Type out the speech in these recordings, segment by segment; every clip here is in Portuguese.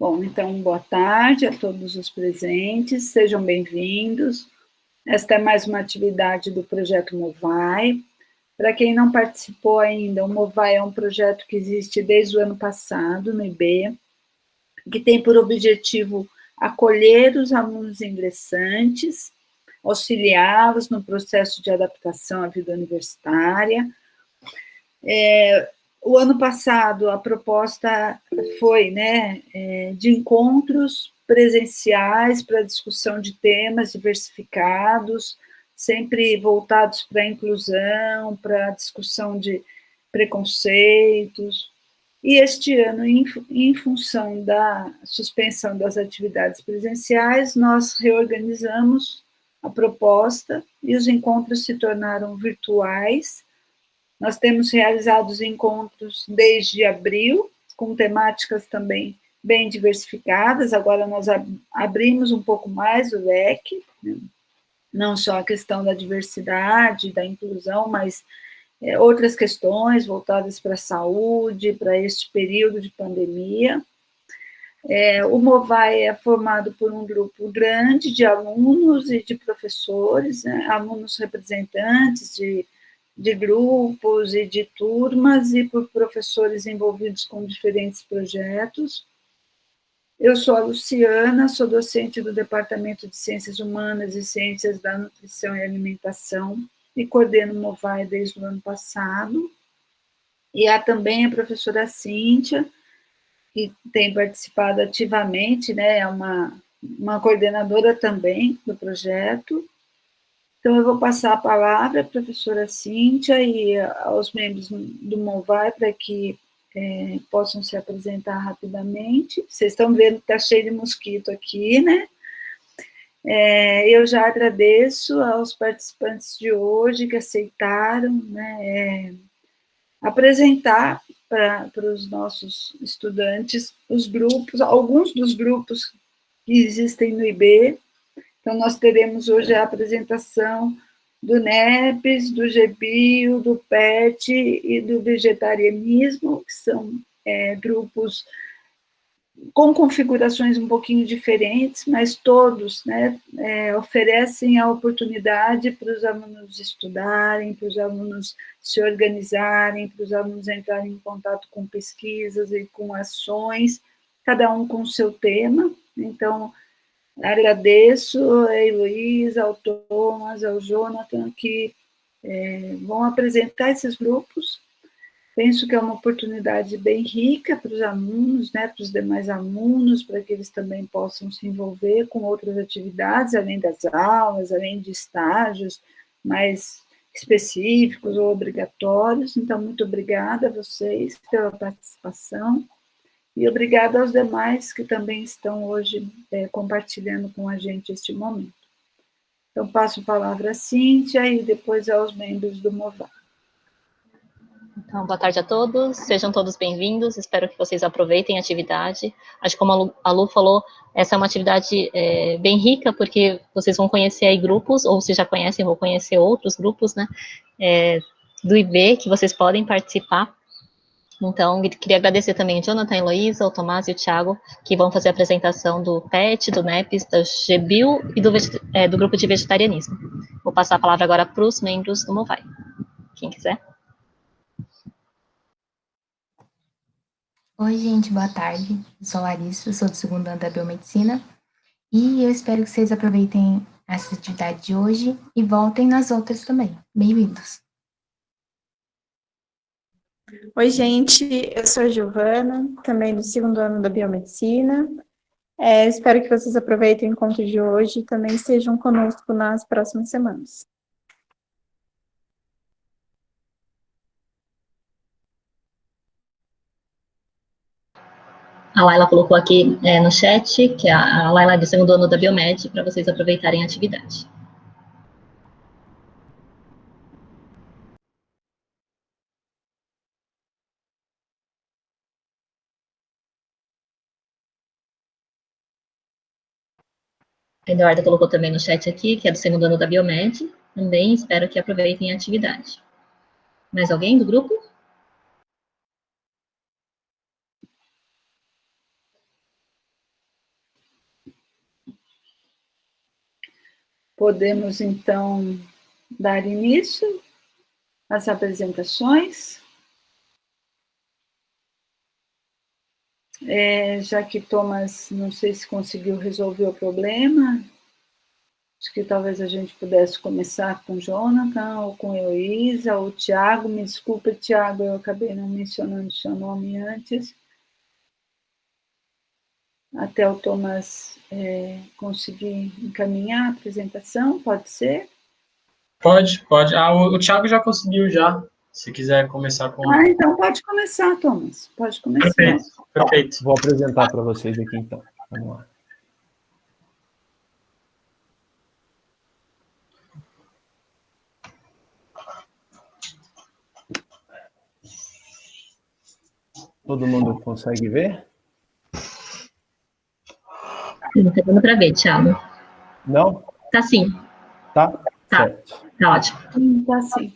Bom, então, boa tarde a todos os presentes, sejam bem-vindos. Esta é mais uma atividade do projeto Movai. Para quem não participou ainda, o Movai é um projeto que existe desde o ano passado, no IB, que tem por objetivo acolher os alunos ingressantes, auxiliá-los no processo de adaptação à vida universitária. O ano passado, a proposta foi de encontros presenciais para discussão de temas diversificados, sempre voltados para a inclusão, para a discussão de preconceitos. E este ano, em função da suspensão das atividades presenciais, nós reorganizamos a proposta e os encontros se tornaram virtuais. Nós temos realizado os encontros desde abril, com temáticas também bem diversificadas. Agora nós abrimos um pouco mais o leque, né? Não só a questão da diversidade, da inclusão, mas outras questões voltadas para a saúde, para este período de pandemia. O Movai é formado por um grupo grande de alunos e de professores, né? Alunos representantes de grupos e de turmas, e por professores envolvidos com diferentes projetos. Eu sou a Luciana, sou docente do Departamento de Ciências Humanas e Ciências da Nutrição e Alimentação, e coordeno o Movai desde o ano passado. E há também a professora Cíntia, que tem participado ativamente, né, é uma coordenadora também do projeto. Então, eu vou passar a palavra à professora Cíntia e aos membros do Movai para que possam se apresentar rapidamente. Vocês estão vendo que está cheio de mosquito aqui, né? Eu já agradeço aos participantes de hoje que aceitaram, né, apresentar para os nossos estudantes os grupos, alguns dos grupos que existem no IB. Então, nós teremos hoje a apresentação do NEPES, do GBio, do PET e do vegetarianismo, que são grupos com configurações um pouquinho diferentes, mas todos, né, oferecem a oportunidade para os alunos estudarem, para os alunos se organizarem, para os alunos entrarem em contato com pesquisas e com ações, cada um com o seu tema. Então, agradeço a Heloísa, ao Thomas, ao Jonathan, que vão apresentar esses grupos. Penso que é uma oportunidade bem rica para os alunos, né, para os demais alunos, para que eles também possam se envolver com outras atividades, além das aulas, além de estágios mais específicos ou obrigatórios. Então, muito obrigada a vocês pela participação. E obrigada aos demais que também estão hoje compartilhando com a gente este momento. Então, passo a palavra à Cíntia e depois aos membros do Movai. Então, boa tarde a todos, sejam todos bem-vindos, espero que vocês aproveitem a atividade. Acho que como a Lu falou, essa é uma atividade bem rica, porque vocês vão conhecer aí grupos, ou se já conhecem, vão conhecer outros grupos, né, do IB, que vocês podem participar. Então, queria agradecer também o Jonathan, a Heloísa, o Tomás e o Thiago, que vão fazer a apresentação do PET, do NEPES, do GBio e do grupo de vegetarianismo. Vou passar a palavra agora para os membros do Movai. Quem quiser. Oi, gente, boa tarde. Eu sou a Larissa, sou do segundo ano da Biomedicina, e eu espero que vocês aproveitem essa atividade de hoje e voltem nas outras também. Bem-vindos. Oi, gente, eu sou a Giovana, também do segundo ano da Biomedicina. Espero que vocês aproveitem o encontro de hoje e também estejam conosco nas próximas semanas. A Laila colocou aqui no chat, que é a Laila do segundo ano da Biomed, para vocês aproveitarem a atividade. A Eduarda colocou também no chat aqui, que é do segundo ano da Biomed, também espero que aproveitem a atividade. Mais alguém do grupo? Podemos, então, dar início às apresentações. Já que Thomas, não sei se conseguiu resolver o problema, acho que talvez a gente pudesse começar com Jonathan, ou com Heloísa, ou Tiago. Me desculpa, Tiago, eu acabei não mencionando seu nome antes. Até o Thomas conseguir encaminhar a apresentação, pode ser? Pode. O Thiago já conseguiu já, se quiser começar com... Então pode começar, Thomas, pode começar. Perfeito. Vou apresentar para vocês aqui, então. Vamos lá. Todo mundo consegue ver? Não está dando para ver, Thiago. Não? Tá sim. Tá? Certo. Tá ótimo. Tá sim.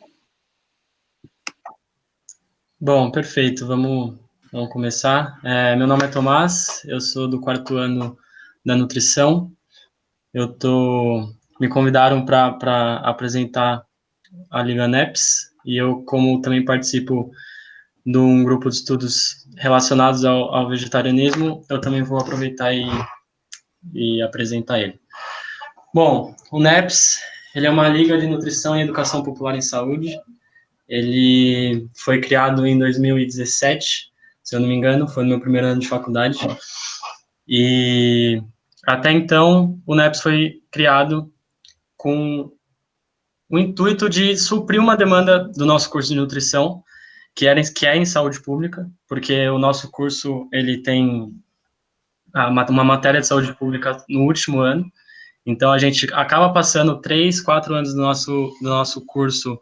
Bom, perfeito. Vamos começar. Meu nome é Tomás, eu sou do 4º ano da nutrição. Me convidaram para apresentar a Liga NEPS, e eu, como também participo de um grupo de estudos relacionados ao vegetarianismo, eu também vou aproveitar e apresentar ele. Bom, o NEPS, ele é uma liga de nutrição e educação popular em saúde. Ele foi criado em 2017, se eu não me engano, foi no meu primeiro ano de faculdade. E até então, o NEPS foi criado com o intuito de suprir uma demanda do nosso curso de nutrição, que é em saúde pública, porque o nosso curso ele tem uma matéria de saúde pública no último ano. Então, a gente acaba passando 3, 4 anos do nosso curso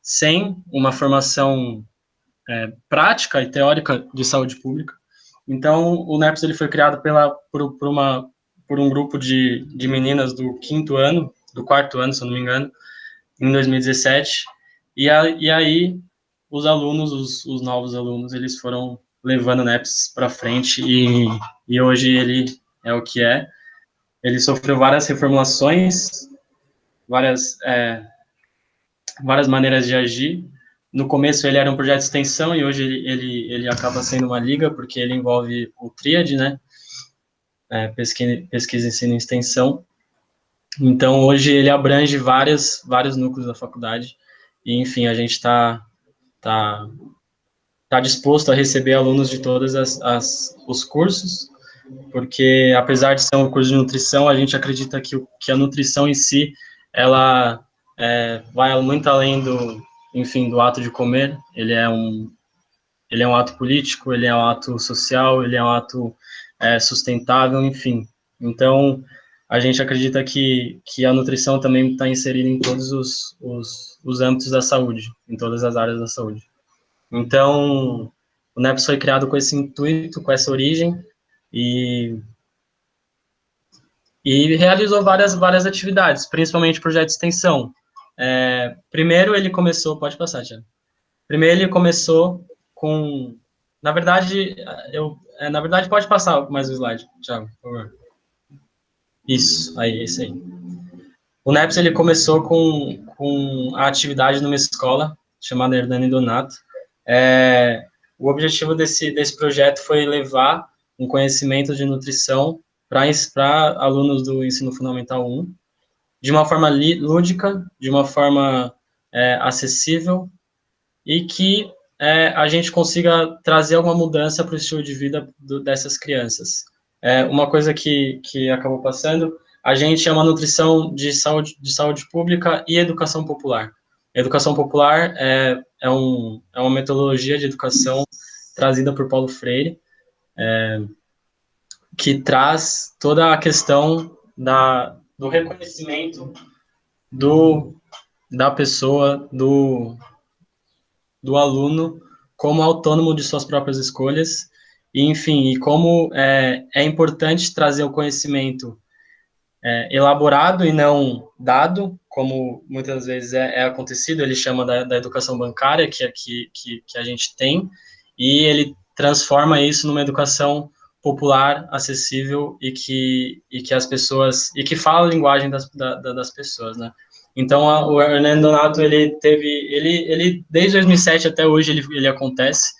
sem uma formação prática e teórica de saúde pública. Então, o NEPS ele foi criado por um grupo de meninas do 5º ano, do 4º ano, se eu não me engano, em 2017, e aí os alunos, os novos alunos, eles foram levando o NEPS para frente, e hoje ele é o que é. Ele sofreu várias reformulações, várias maneiras de agir. No começo ele era um projeto de extensão, e hoje ele acaba sendo uma liga, porque ele envolve o TRIAD, né? Pesquisa, ensino e extensão. Então, hoje ele abrange vários núcleos da faculdade, e, enfim, a gente está disposto a receber alunos de todos os cursos, porque, apesar de ser um curso de nutrição, a gente acredita que a nutrição em si, ela vai muito além do ato de comer. Ele é um ato político, ele é um ato social, ele é um ato sustentável, enfim. Então, a gente acredita que a nutrição também está inserida em todos os âmbitos da saúde, em todas as áreas da saúde. Então, o NEPS foi criado com esse intuito, com essa origem, e realizou várias atividades, principalmente projeto de extensão. Primeiro ele começou, pode passar, Tiago. Primeiro ele começou com, na verdade, pode passar mais o slide, Tiago, por favor. Isso aí. O NEPS ele começou com a atividade numa escola chamada Hernani Donato. O objetivo desse projeto foi levar um conhecimento de nutrição para alunos do ensino fundamental 1, de uma forma lúdica, de uma forma acessível, e que a gente consiga trazer alguma mudança para o estilo de vida dessas crianças. Uma coisa que acabou passando, a gente é uma nutrição de saúde pública e educação popular. A educação popular é uma metodologia de educação trazida por Paulo Freire, que traz toda a questão do reconhecimento da pessoa, do aluno, como autônomo de suas próprias escolhas, e, enfim, e como é importante trazer o conhecimento elaborado e não dado, como muitas vezes é acontecido. Ele chama da educação bancária, que a gente tem, e ele transforma isso numa educação popular, acessível e que as pessoas, e que fala a linguagem das pessoas, né? Então, o Hernando Donato, ele desde 2007 até hoje, ele acontece.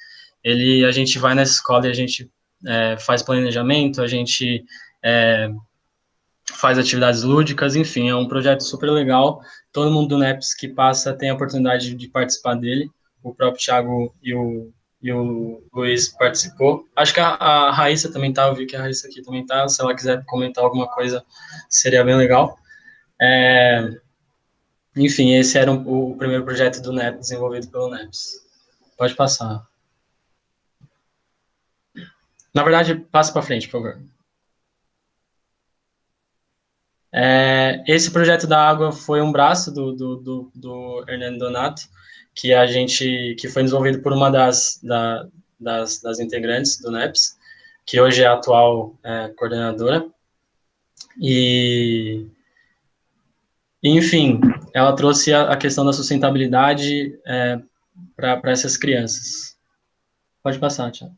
A gente vai nessa escola e a gente faz planejamento, a gente faz atividades lúdicas, enfim, é um projeto super legal. Todo mundo do NEPS que passa tem a oportunidade de participar dele. O próprio Thiago e o Luiz participou. Acho que a Raíssa também tá, eu vi que a Raíssa aqui também tá. Se ela quiser comentar alguma coisa, seria bem legal. Enfim, esse era o primeiro projeto do NEPS, desenvolvido pelo NEPS. Pode passar. Na verdade, passa para frente, por favor. Esse projeto da água foi um braço do Hernando Donato, que foi desenvolvido por uma das integrantes do NEPS, que hoje é a atual coordenadora. Enfim, ela trouxe a questão da sustentabilidade para essas crianças. Pode passar, Tiago.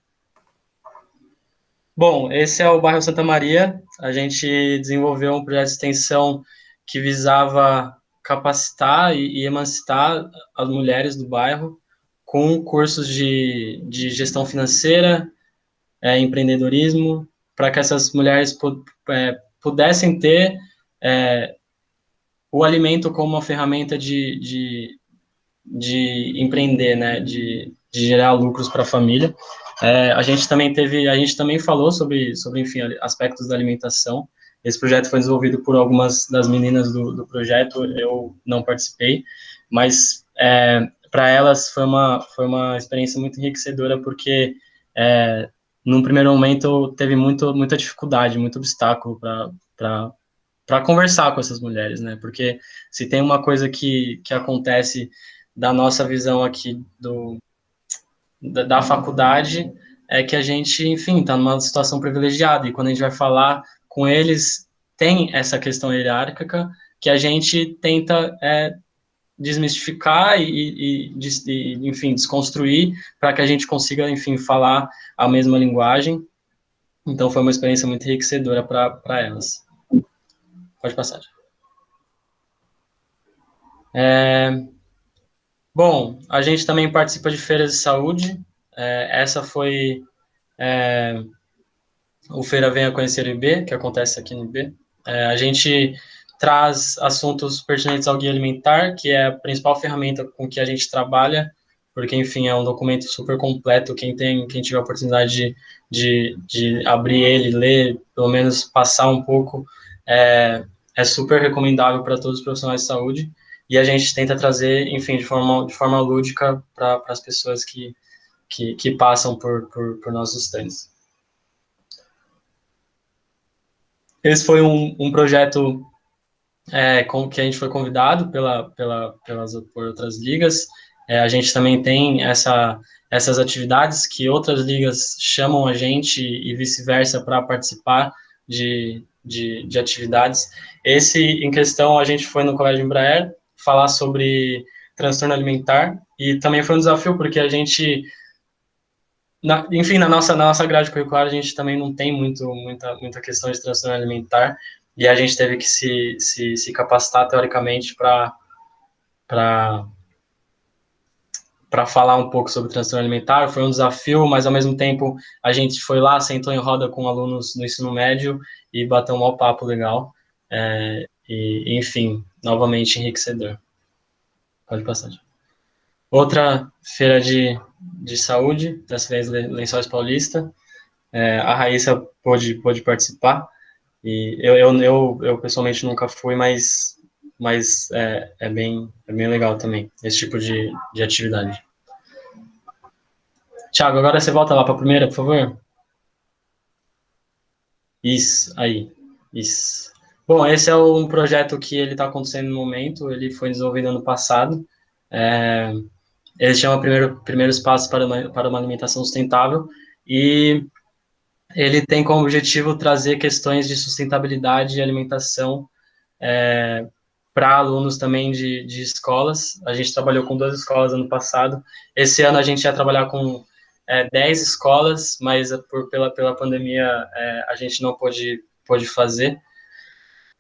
Bom, esse é o bairro Santa Maria. A gente desenvolveu um projeto de extensão que visava capacitar e emancipar as mulheres do bairro com cursos de gestão financeira, empreendedorismo, para que essas mulheres pudessem ter o alimento como uma ferramenta de empreender, né, de gerar lucros para a família. A gente também falou sobre, enfim, aspectos da alimentação. Esse projeto foi desenvolvido por algumas das meninas do projeto, eu não participei, mas para elas foi uma experiência muito enriquecedora, porque num primeiro momento teve muita dificuldade, muito obstáculo para conversar com essas mulheres, né? Porque se tem uma coisa que acontece da nossa visão aqui da faculdade, é que a gente, enfim, está numa situação privilegiada, e quando a gente vai falar com eles, tem essa questão hierárquica que a gente tenta desmistificar enfim, desconstruir, para que a gente consiga, enfim, falar a mesma linguagem. Então, foi uma experiência muito enriquecedora para elas. Pode passar. Bom, a gente também participa de feiras de saúde. Essa foi o Feira Venha Conhecer o IB, que acontece aqui no IB. A gente traz assuntos pertinentes ao guia alimentar, que é a principal ferramenta com que a gente trabalha, porque, enfim, é um documento super completo. Quem tiver a oportunidade de abrir ele, ler, pelo menos passar um pouco, é super recomendável para todos os profissionais de saúde. E a gente tenta trazer, enfim, de forma lúdica para as pessoas que passam por nossos stands. Esse foi um projeto que a gente foi convidado por outras ligas. A gente também tem essas atividades que outras ligas chamam a gente e vice-versa para participar de atividades. Esse, em questão, a gente foi no Colégio Embraer falar sobre transtorno alimentar, e também foi um desafio, porque a gente, enfim, na nossa grade curricular, a gente também não tem muita questão de transtorno alimentar, e a gente teve que se capacitar teoricamente para falar um pouco sobre transtorno alimentar. Foi um desafio, mas ao mesmo tempo a gente foi lá, sentou em roda com alunos no ensino médio e bateu um maior papo legal. E, enfim, novamente enriquecedor. Pode passar. Outra feira de saúde, dessa vez Lençóis Paulista. A Raíssa pôde participar. E eu pessoalmente nunca fui, mas é bem legal também, esse tipo de atividade. Thiago, agora você volta lá para a primeira, por favor. Isso, aí. Isso. Bom, esse é um projeto que ele está acontecendo no momento, ele foi desenvolvido ano passado. Ele chama Primeiros Passos para uma Alimentação Sustentável, e ele tem como objetivo trazer questões de sustentabilidade e alimentação para alunos também de escolas. A gente trabalhou com 2 escolas ano passado. Esse ano a gente ia trabalhar com 10 escolas, mas pela pandemia a gente não pôde fazer.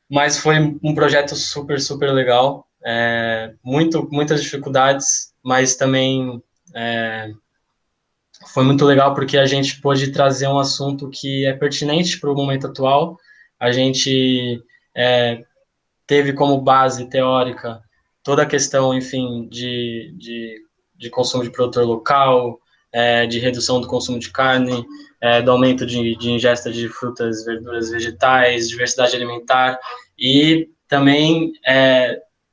Mas foi um projeto super, super legal. Muitas dificuldades, mas também foi muito legal porque a gente pôde trazer um assunto que é pertinente para o momento atual. A gente teve como base teórica toda a questão, enfim, de consumo de produtor local, de redução do consumo de carne, do aumento de ingesta de frutas, verduras, vegetais, diversidade alimentar, e também,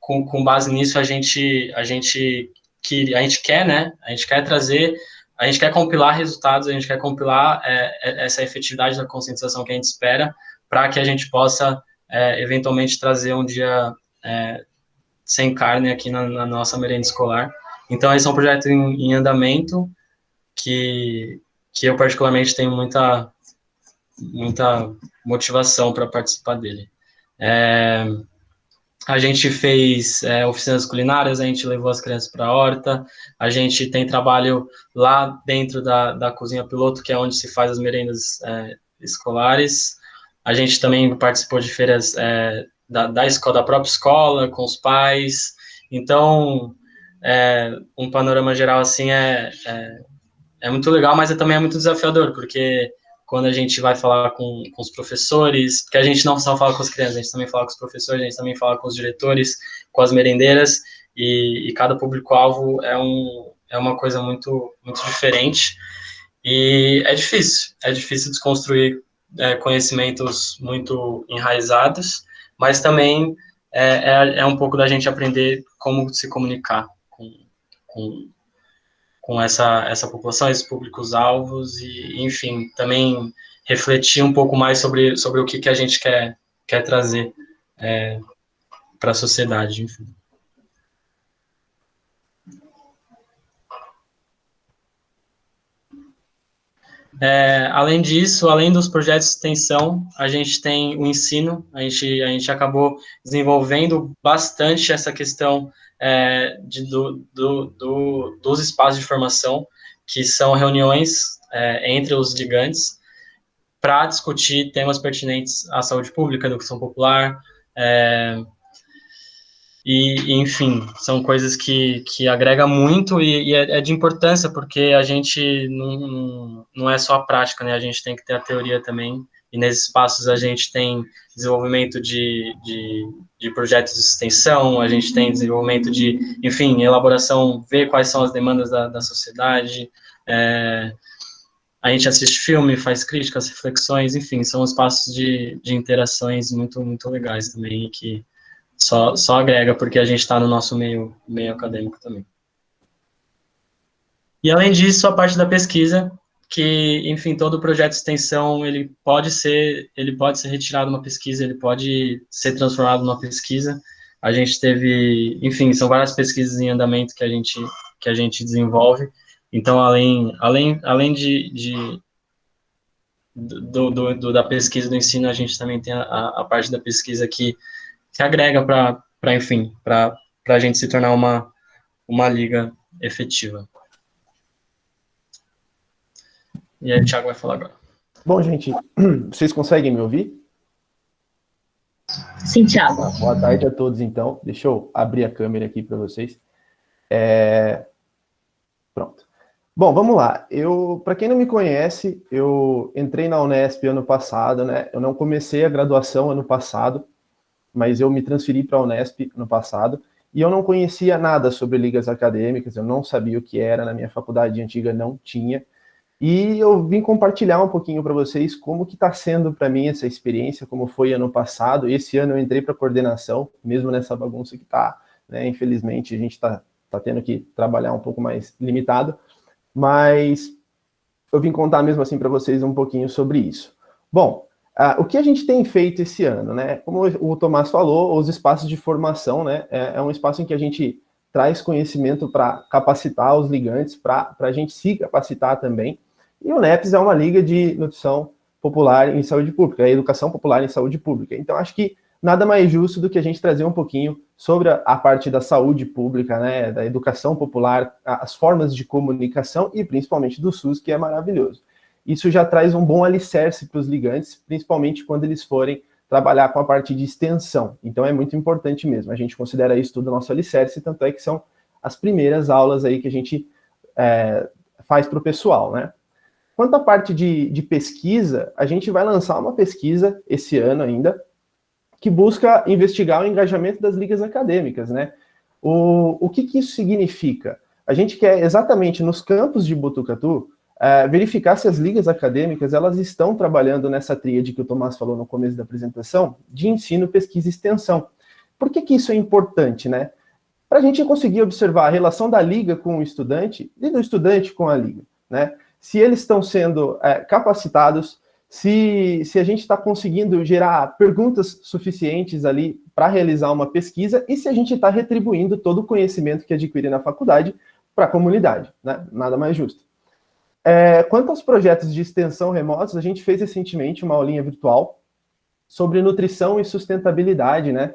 com base nisso, a gente quer, né, a gente quer trazer, a gente quer compilar resultados, a gente quer compilar essa efetividade da conscientização que a gente espera, para que a gente possa, eventualmente, trazer um dia sem carne aqui na nossa merenda escolar. Então, esse é um projeto em andamento, que eu particularmente tenho muita motivação para participar dele. A gente fez oficinas culinárias, a gente levou as crianças para a horta, a gente tem trabalho lá dentro da cozinha piloto, que é onde se faz as merendas escolares. A gente também participou de feiras da própria escola, com os pais. Então, um panorama geral assim é muito legal, mas também é muito desafiador, porque quando a gente vai falar com os professores, porque a gente não só fala com as crianças, a gente também fala com os professores, a gente também fala com os diretores, com as merendeiras, e cada público-alvo é uma coisa muito, muito diferente, e é difícil desconstruir conhecimentos muito enraizados, mas também é um pouco da gente aprender como se comunicar com essa população, esses públicos-alvos, e, enfim, também refletir um pouco mais sobre o que a gente quer trazer para a sociedade, enfim. Além disso, além dos projetos de extensão, a gente tem o ensino, a gente acabou desenvolvendo bastante essa questão dos espaços de formação, que são reuniões entre os ligantes, para discutir temas pertinentes à saúde pública, à educação popular, e, enfim, são coisas que agrega muito e é de importância, porque a gente não é só a prática, né? A gente tem que ter a teoria também, e nesses espaços a gente tem desenvolvimento de projetos de extensão, a gente tem desenvolvimento de, enfim, elaboração, ver quais são as demandas da sociedade, a gente assiste filme, faz críticas, reflexões, enfim, são espaços de interações muito, muito legais também, que só agrega, porque a gente está no nosso meio acadêmico também. E, além disso, a parte da pesquisa, que, enfim, todo projeto de extensão, ele pode ser retirado de uma pesquisa, ele pode ser transformado numa pesquisa. A gente teve, enfim, são várias pesquisas em andamento que a gente desenvolve. Então, além da pesquisa do ensino, a gente também tem a parte da pesquisa que agrega para a gente se tornar uma liga efetiva. E aí o Thiago vai falar agora. Bom, gente, vocês conseguem me ouvir? Sim, Thiago. Boa tarde a todos, então. Deixa eu abrir a câmera aqui para vocês. Pronto. Bom, vamos lá. Para quem não me conhece, eu entrei na Unesp ano passado, né? Eu não comecei a graduação ano passado, mas eu me transferi para a Unesp no passado, e eu não conhecia nada sobre ligas acadêmicas, eu não sabia o que era, na minha faculdade antiga não tinha, e eu vim compartilhar um pouquinho para vocês como que está sendo para mim essa experiência, como foi ano passado. Esse ano eu entrei para coordenação, mesmo nessa bagunça que está, né? Infelizmente a gente está tendo que trabalhar um pouco mais limitado, mas eu vim contar mesmo assim para vocês um pouquinho sobre isso. Bom, o que a gente tem feito esse ano, né? Como o Tomás falou, os espaços de formação, né? É um espaço em que a gente traz conhecimento para capacitar os ligantes, para a gente se capacitar também. E o NEPS é uma liga de nutrição popular em saúde pública, é educação popular em saúde pública. Então, acho que nada mais justo do que a gente trazer um pouquinho sobre a parte da saúde pública, né, da educação popular, as formas de comunicação e principalmente do SUS, que é maravilhoso. Isso já traz um bom alicerce para os ligantes, principalmente quando eles forem trabalhar com a parte de extensão. Então é muito importante mesmo, a gente considera isso tudo nosso alicerce, tanto é que são as primeiras aulas aí que a gente faz para o pessoal, né? Quanto à parte de pesquisa, a gente vai lançar uma pesquisa esse ano ainda, que busca investigar o engajamento das ligas acadêmicas, né? O que isso significa? A gente quer exatamente nos campos de Botucatu verificar se as ligas acadêmicas elas estão trabalhando nessa tríade que o Tomás falou no começo da apresentação, de ensino, pesquisa e extensão. Por que isso é importante, né? Para a gente conseguir observar a relação da liga com o estudante e do estudante com a liga, né? Se eles estão sendo capacitados, se a gente está conseguindo gerar perguntas suficientes ali para realizar uma pesquisa e se a gente está retribuindo todo o conhecimento que adquire na faculdade para a comunidade, né? Nada mais justo. Quanto aos projetos de extensão remotos, a gente fez recentemente uma aulinha virtual sobre nutrição e sustentabilidade, né?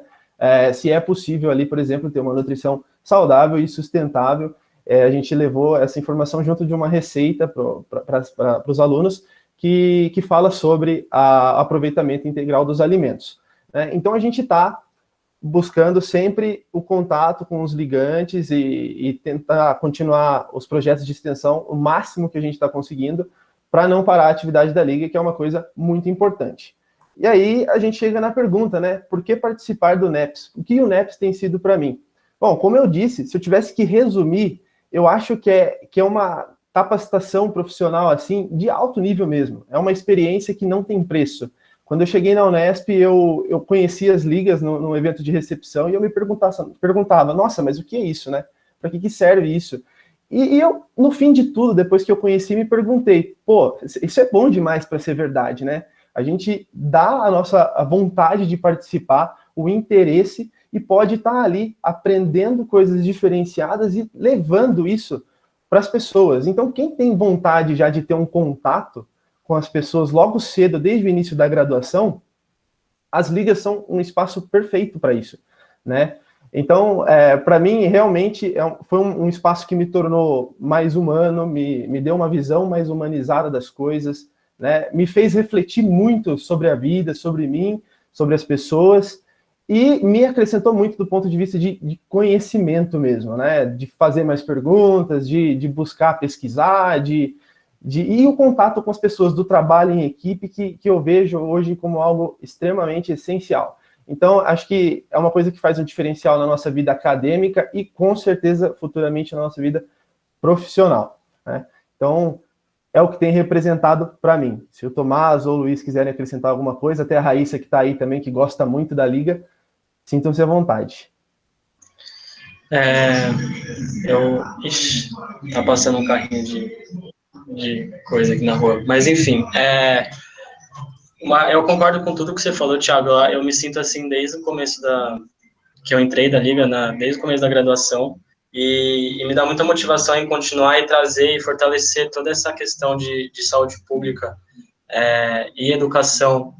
Se é possível ali, por exemplo, ter uma nutrição saudável e sustentável. A gente levou essa informação junto de uma receita para os alunos que fala sobre o aproveitamento integral dos alimentos, né? Então, a gente está buscando sempre o contato com os ligantes e tentar continuar os projetos de extensão o máximo que a gente está conseguindo para não parar a atividade da Liga, que é uma coisa muito importante. E aí a gente chega na pergunta, né? Por que participar do NEPS? O que o NEPS tem sido para mim? Bom, como eu disse, se eu tivesse que resumir, eu acho que é uma capacitação profissional assim de alto nível mesmo. É uma experiência que não tem preço. Quando eu cheguei na Unesp, eu conheci as ligas no evento de recepção e eu me perguntava, nossa, mas o que é isso, né? Para que serve isso? E eu, no fim de tudo, depois que eu conheci, me perguntei, pô, isso é bom demais para ser verdade, né? A gente dá a vontade de participar, o interesse, e pode estar ali aprendendo coisas diferenciadas e levando isso para as pessoas. Então, quem tem vontade já de ter um contato com as pessoas logo cedo, desde o início da graduação, as ligas são um espaço perfeito para isso, né? Então, para mim, realmente, foi um espaço que me tornou mais humano, me deu uma visão mais humanizada das coisas, né? Me fez refletir muito sobre a vida, sobre mim, sobre as pessoas, e me acrescentou muito do ponto de vista de conhecimento mesmo, né? De fazer mais perguntas, de buscar pesquisar, e o contato com as pessoas do trabalho em equipe, que eu vejo hoje como algo extremamente essencial. Então, acho que é uma coisa que faz um diferencial na nossa vida acadêmica e, com certeza, futuramente na nossa vida profissional, né? Então, é o que tem representado para mim. Se o Tomás ou o Luiz quiserem acrescentar alguma coisa, até a Raíssa que está aí também, que gosta muito da Liga, sintam-se à vontade. Ixi, tá passando um carrinho de coisa aqui na rua. Mas, enfim, eu concordo com tudo que você falou, Thiago. Eu me sinto assim desde o começo que eu entrei da Liga, desde o começo da graduação, e me dá muita motivação em continuar e trazer e fortalecer toda essa questão de saúde pública e educação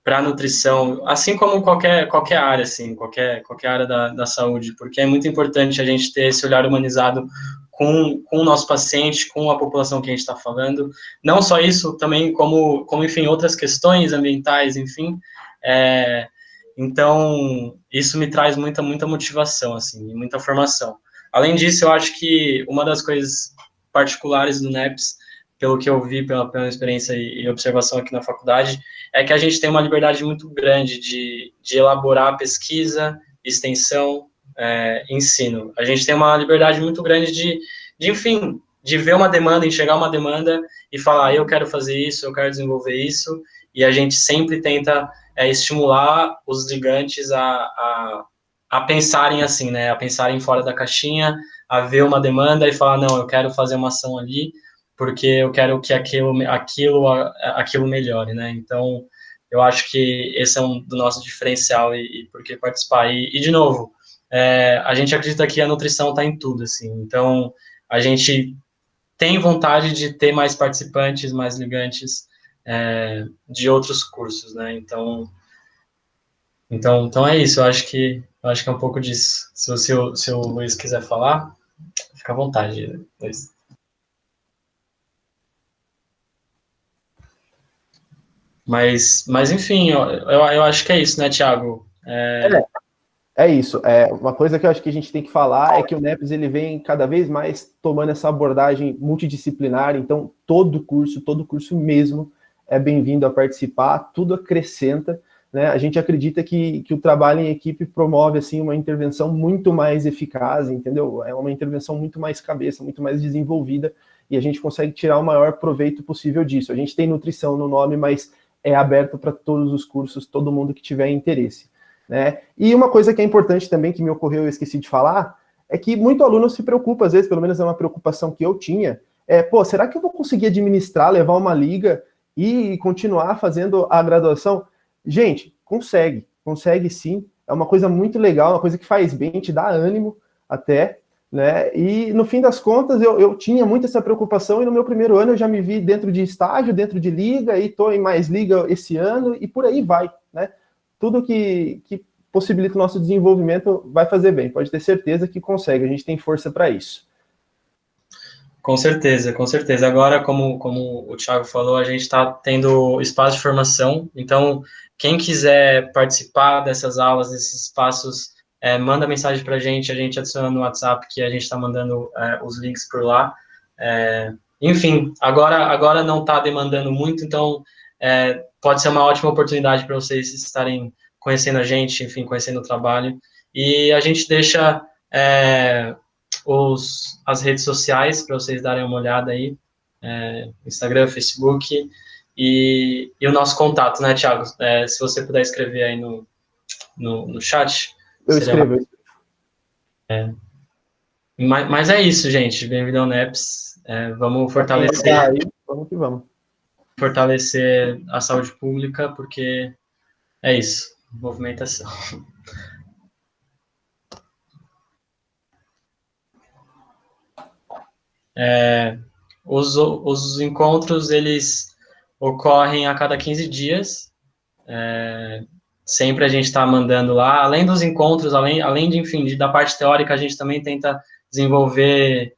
para a nutrição, assim como qualquer área, assim, qualquer área da saúde, porque é muito importante a gente ter esse olhar humanizado com o nosso paciente, com a população que a gente está falando. Não só isso, também como, enfim, outras questões ambientais, enfim. Então, isso me traz muita motivação, assim, muita formação. Além disso, eu acho que uma das coisas particulares do NEPS, pelo que eu vi, pela experiência e observação aqui na faculdade, é que a gente tem uma liberdade muito grande de elaborar pesquisa, extensão, ensino. A gente tem uma liberdade muito grande enfim, de ver uma demanda, enxergar uma demanda e falar, eu quero fazer isso, eu quero desenvolver isso, e a gente sempre tenta estimular os ligantes a pensarem assim, né, a pensarem fora da caixinha, a ver uma demanda e falar, não, eu quero fazer uma ação ali, porque eu quero que aquilo melhore, né? Então, eu acho que esse é do nosso diferencial e por que participar. E de novo, a gente acredita que a nutrição está em tudo, assim. Então, a gente tem vontade de ter mais participantes, mais ligantes de outros cursos, né? Então, Então é isso, eu acho que é um pouco disso. Se o Luiz quiser falar, fica à vontade, Luiz. Mas enfim, eu acho que é isso, né, Thiago? É isso. Uma coisa que eu acho que a gente tem que falar é que o NEPS ele vem cada vez mais tomando essa abordagem multidisciplinar, então todo curso mesmo é bem-vindo a participar, tudo acrescenta, né? A gente acredita que o trabalho em equipe promove assim uma intervenção muito mais eficaz, entendeu? É uma intervenção muito mais cabeça, muito mais desenvolvida, e a gente consegue tirar o maior proveito possível disso. A gente tem nutrição no nome, mas é aberto para todos os cursos, todo mundo que tiver interesse, né? E uma coisa que é importante também, que me ocorreu, eu esqueci de falar, é que muito aluno se preocupa, às vezes, pelo menos é uma preocupação que eu tinha, será que eu vou conseguir administrar, levar uma liga e continuar fazendo a graduação? Gente, consegue sim, é uma coisa muito legal, uma coisa que faz bem, te dá ânimo até, né? E no fim das contas, eu tinha muito essa preocupação, e no meu primeiro ano eu já me vi dentro de estágio, dentro de liga, e estou em mais liga esse ano, e por aí vai, né? Tudo que possibilita o nosso desenvolvimento vai fazer bem, pode ter certeza que consegue, a gente tem força para isso. Com certeza, com certeza. Agora, como o Thiago falou, a gente está tendo espaço de formação, então, quem quiser participar dessas aulas, desses espaços, manda mensagem para a gente adiciona no WhatsApp, que a gente está mandando os links por lá. Enfim, agora não está demandando muito, então pode ser uma ótima oportunidade para vocês estarem conhecendo a gente, enfim, conhecendo o trabalho. E a gente deixa as redes sociais para vocês darem uma olhada aí, Instagram, Facebook, e o nosso contato, né, Thiago? Se você puder escrever aí no chat. Eu escrevo. Mas é isso, gente. Bem-vindo ao NEPS. Vamos fortalecer. Aí, vamos que vamos. Fortalecer a saúde pública, porque é isso, movimentação. Os encontros, eles ocorrem a cada 15 dias. Sempre a gente está mandando lá, além dos encontros, além de, enfim, da parte teórica, a gente também tenta desenvolver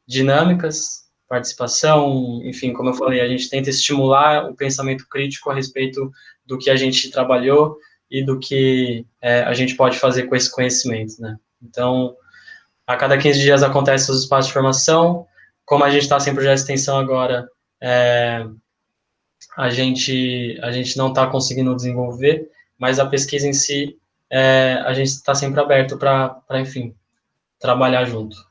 dinâmicas, participação, enfim, como eu falei, a gente tenta estimular o pensamento crítico a respeito do que a gente trabalhou e do que a gente pode fazer com esse conhecimento, né? Então, a cada 15 dias acontecem os espaços de formação. Como a gente está sem projeto de extensão agora, a gente não está conseguindo desenvolver, mas a pesquisa em si, a gente está sempre aberto para, enfim, trabalhar junto.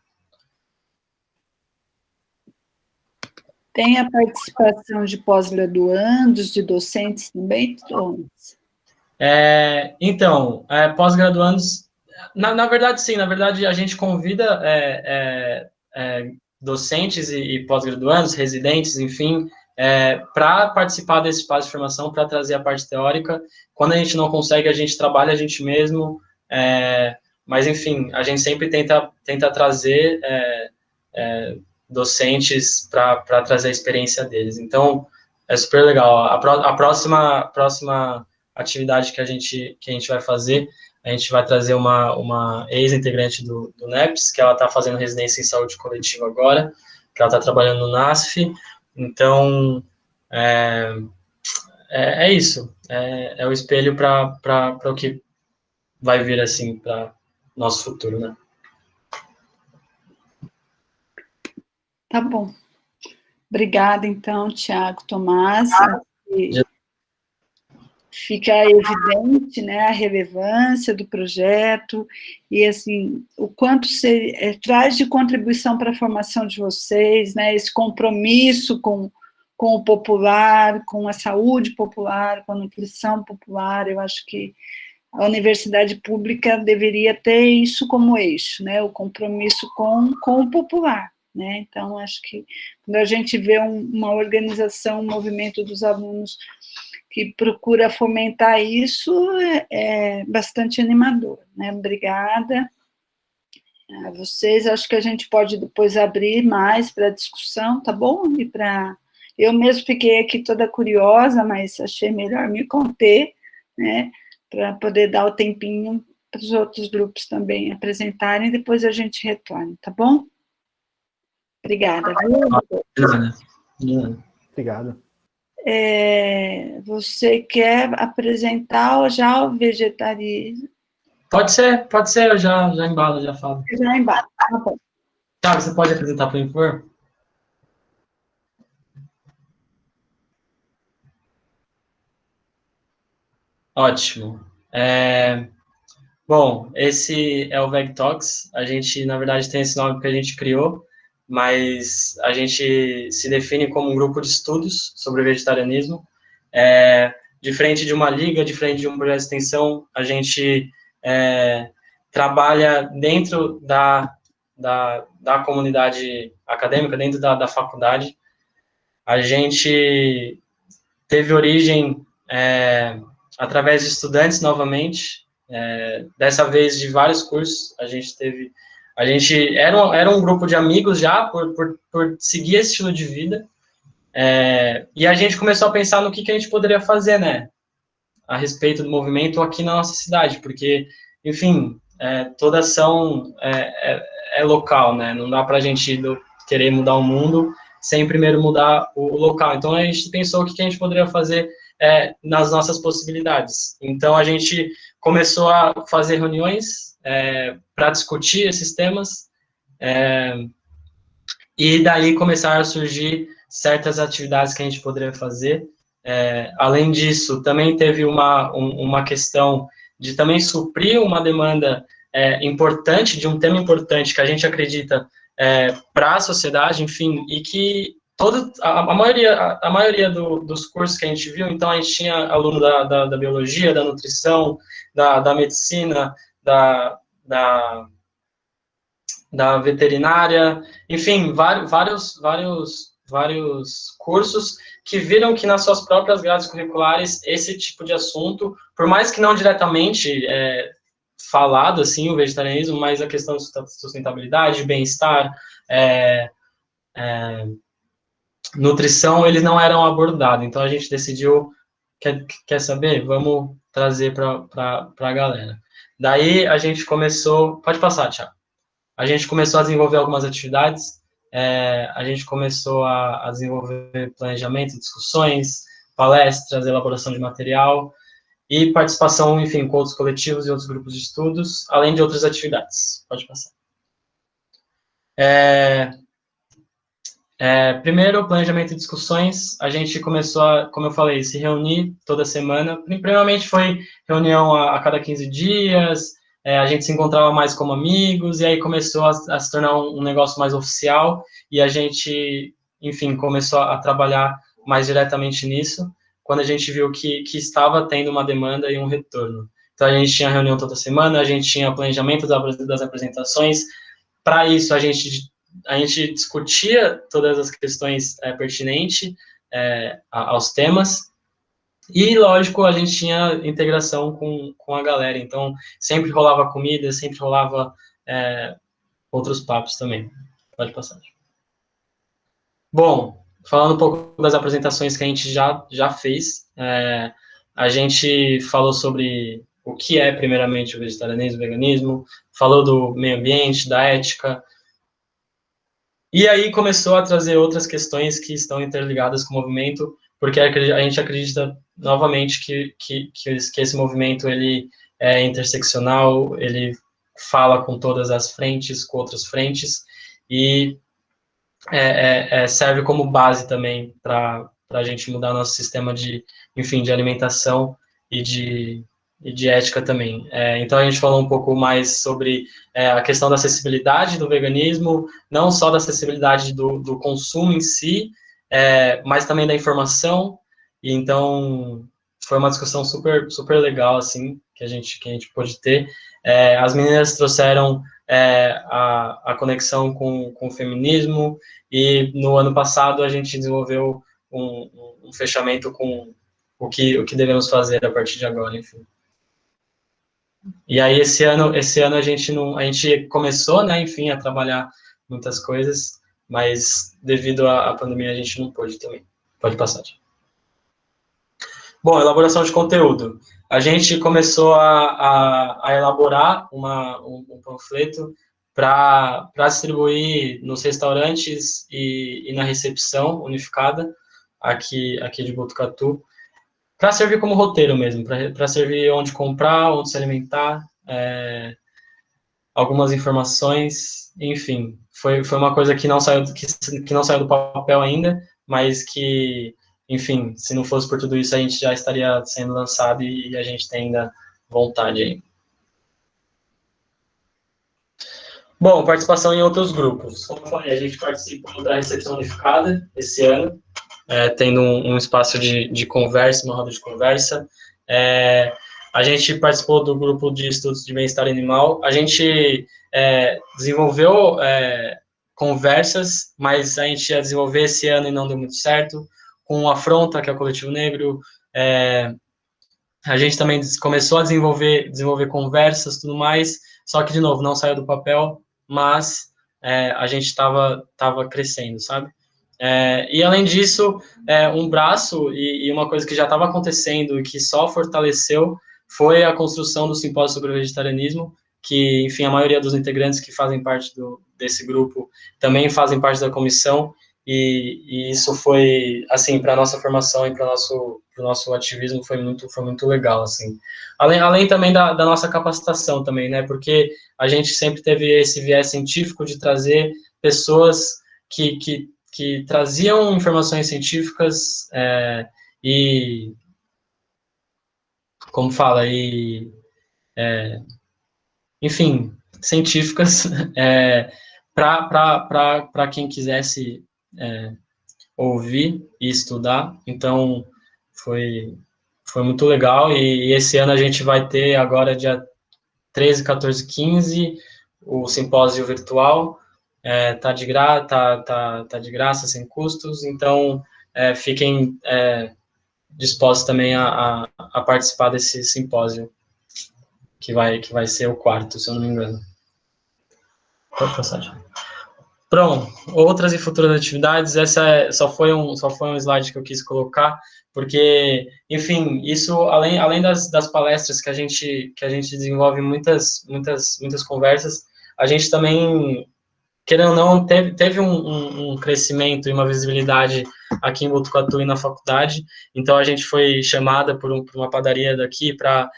Tem a participação de pós-graduandos, de docentes também, Thomas? Então, pós-graduandos, na verdade, sim, na verdade, a gente convida docentes e pós-graduandos, residentes, enfim, para participar desse espaço de formação, para trazer a parte teórica. Quando a gente não consegue, a gente trabalha a gente mesmo, mas, enfim, a gente sempre tenta trazer docentes para trazer a experiência deles. Então, é super legal. A próxima atividade que a gente vai fazer, a gente vai trazer uma ex-integrante do NEPS, que ela está fazendo residência em saúde coletiva agora, que ela está trabalhando no NASF. Então, é isso. É o espelho para o que vai vir, assim, para nosso futuro, né? Tá bom. Obrigada, então, Tiago, Tomás. Fica evidente, né, a relevância do projeto e, assim, o quanto traz de contribuição para a formação de vocês, né, esse compromisso com o popular, com a saúde popular, com a nutrição popular. Eu acho que a universidade pública deveria ter isso como eixo, né, o compromisso com o popular, né. Então, acho que quando a gente vê uma organização, um movimento dos alunos que procura fomentar isso, é bastante animador, né? Obrigada a vocês. Acho que a gente pode depois abrir mais para discussão, tá bom? Eu mesmo fiquei aqui toda curiosa, mas achei melhor me conter, né? para poder dar o tempinho para os outros grupos também apresentarem, depois a gente retorna, tá bom? Obrigada. De nada. De nada. Obrigado. Você quer apresentar já o vegetarismo? Pode ser, eu já embalo, já falo. Já embaixo, tá bom. Thiago, você pode apresentar, por favor? Ótimo. Bom, esse é o VegTalks. A gente, na verdade, tem esse nome porque a gente criou, mas a gente se define como um grupo de estudos sobre vegetarianismo. Diferente de uma liga, diferente de um projeto de extensão, a gente trabalha dentro da comunidade acadêmica, dentro da faculdade. A gente teve origem através de estudantes, novamente, dessa vez de vários cursos. A gente era um grupo de amigos já, por seguir esse estilo de vida, e a gente começou a pensar no que a gente poderia fazer, né, a respeito do movimento aqui na nossa cidade, porque, enfim, toda ação é local, né, não dá pra gente querer mudar o mundo sem primeiro mudar o local. Então, a gente pensou o que a gente poderia fazer nas nossas possibilidades. Então, a gente começou a fazer reuniões para discutir esses temas, e daí começaram a surgir certas atividades que a gente poderia fazer. Além disso, também teve uma questão de também suprir uma demanda importante, de um tema importante que a gente acredita para a sociedade, enfim, e que a maioria dos cursos que a gente viu, então a gente tinha aluno da biologia, da nutrição, da medicina, da veterinária, enfim, vários cursos que viram que nas suas próprias grades curriculares esse tipo de assunto, por mais que não diretamente falado assim o vegetarianismo, mas a questão de sustentabilidade, bem-estar, nutrição, eles não eram abordados. Então a gente decidiu, quer saber? Vamos trazer para a galera. Daí a gente começou, pode passar, Thiago. A gente começou a desenvolver algumas atividades, a gente começou a desenvolver planejamento, discussões, palestras, elaboração de material e participação, enfim, com outros coletivos e outros grupos de estudos, além de outras atividades. Pode passar. Primeiro, planejamento e discussões, a gente começou a, como eu falei, se reunir toda semana. Primeiramente foi reunião a cada 15 dias, a gente se encontrava mais como amigos, e aí começou a se tornar um negócio mais oficial, e a gente, enfim, começou a trabalhar mais diretamente nisso, quando a gente viu que estava tendo uma demanda e um retorno. Então, a gente tinha reunião toda semana, a gente tinha planejamento das apresentações. Para isso, a gente discutia todas as questões pertinentes aos temas, e, lógico, a gente tinha integração com a galera, então sempre rolava comida, sempre rolava outros papos também. Pode passar. Bom, falando um pouco das apresentações que a gente já fez, a gente falou sobre o que é, primeiramente, o vegetarianismo, o veganismo, falou do meio ambiente, da ética, e aí começou a trazer outras questões que estão interligadas com o movimento, porque a gente acredita, novamente, que esse movimento ele é interseccional, ele fala com todas as frentes, com outras frentes, e serve como base também para a gente mudar nosso sistema de alimentação e de ética também. Então, a gente falou um pouco mais sobre a questão da acessibilidade do veganismo, não só da acessibilidade do consumo em si, mas também da informação. E então, foi uma discussão super, super legal, assim, que a gente pôde ter. As meninas trouxeram a conexão com o feminismo, e no ano passado a gente desenvolveu um fechamento com o que devemos fazer a partir de agora, enfim. E aí, esse ano a gente começou, né, enfim, a trabalhar muitas coisas, mas devido à pandemia a gente não pôde também. Pode passar. Bom, elaboração de conteúdo. A gente começou a elaborar um panfleto para distribuir nos restaurantes e na recepção unificada aqui de Botucatu, para servir como roteiro mesmo, para servir onde comprar, onde se alimentar, algumas informações, enfim. Foi uma coisa que não saiu do papel ainda, mas que, enfim, se não fosse por tudo isso, a gente já estaria sendo lançado e a gente tem ainda vontade aí. Bom, participação em outros grupos. Como eu falei, a gente participou da recepção unificada esse ano, tendo um espaço de conversa, uma roda de conversa. A gente participou do grupo de estudos de bem-estar animal. A gente desenvolveu conversas, mas a gente ia desenvolver esse ano e não deu muito certo. Com o Afronta, que é o Coletivo Negro, a gente também começou a desenvolver conversas, tudo mais, só que, de novo, não saiu do papel, mas a gente estava crescendo, sabe? E, além disso, um braço e uma coisa que já estava acontecendo e que só fortaleceu foi a construção do simpósio sobre o vegetarianismo, que, enfim, a maioria dos integrantes que fazem parte desse grupo também fazem parte da comissão, e isso foi, assim, para a nossa formação e para o nosso ativismo foi muito legal, assim. Além também da nossa capacitação também, né, porque a gente sempre teve esse viés científico de trazer pessoas que traziam informações científicas e, como fala, enfim, científicas para quem quisesse ouvir e estudar. Então, foi muito legal, e esse ano a gente vai ter agora, dia 13, 14, 15, o simpósio virtual, tá de graça, sem custos, então fiquem dispostos também a participar desse simpósio, que vai ser o quarto, se eu não me engano. Pode passar, já. Pronto, outras e futuras atividades, essa só foi um slide que eu quis colocar, porque, enfim, isso, além das palestras que a gente desenvolve muitas conversas, a gente também, querendo ou não, teve um crescimento e uma visibilidade aqui em Botucatu e na faculdade. Então a gente foi chamada por uma padaria daqui para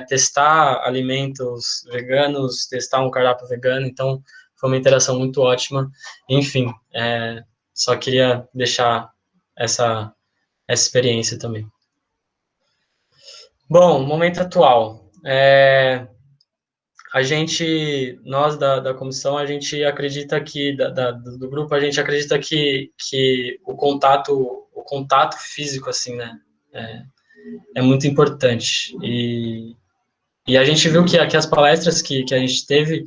testar alimentos veganos, testar um cardápio vegano. Então foi uma interação muito ótima. Enfim, só queria deixar essa experiência também. Bom, momento atual. Nós da comissão, a gente acredita que, do grupo, a gente acredita que o contato físico, assim, né, é muito importante. E a gente viu que as palestras que a gente teve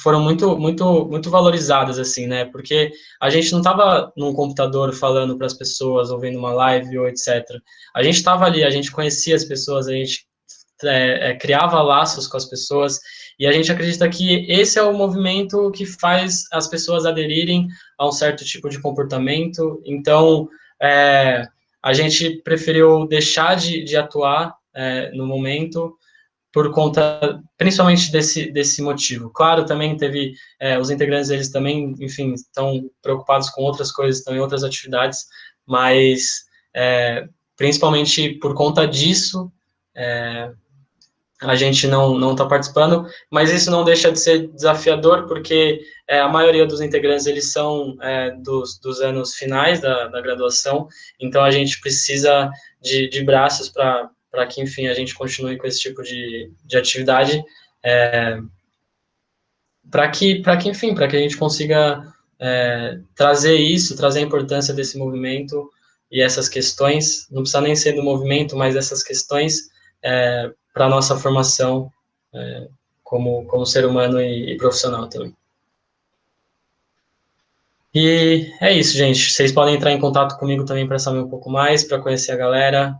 foram muito valorizadas, assim, né, porque a gente não estava num computador falando para as pessoas, ou vendo uma live, ou etc. A gente estava ali, a gente conhecia as pessoas, a gente criava laços com as pessoas, e a gente acredita que esse é o movimento que faz as pessoas aderirem a um certo tipo de comportamento. Então, a gente preferiu deixar de atuar no momento, por conta, principalmente desse motivo. Claro, também teve, os integrantes, eles também, enfim, estão preocupados com outras coisas, estão em outras atividades, mas, principalmente por conta disso, a gente não está participando, mas isso não deixa de ser desafiador, porque a maioria dos integrantes, eles são dos anos finais da graduação, então a gente precisa de braços para que, enfim, a gente continue com esse tipo de atividade, para que, enfim, para que a gente consiga trazer a importância desse movimento e essas questões, não precisa nem ser do movimento, mas essas questões para a nossa formação como ser humano e profissional também. E é isso, gente. Vocês podem entrar em contato comigo também para saber um pouco mais, para conhecer a galera.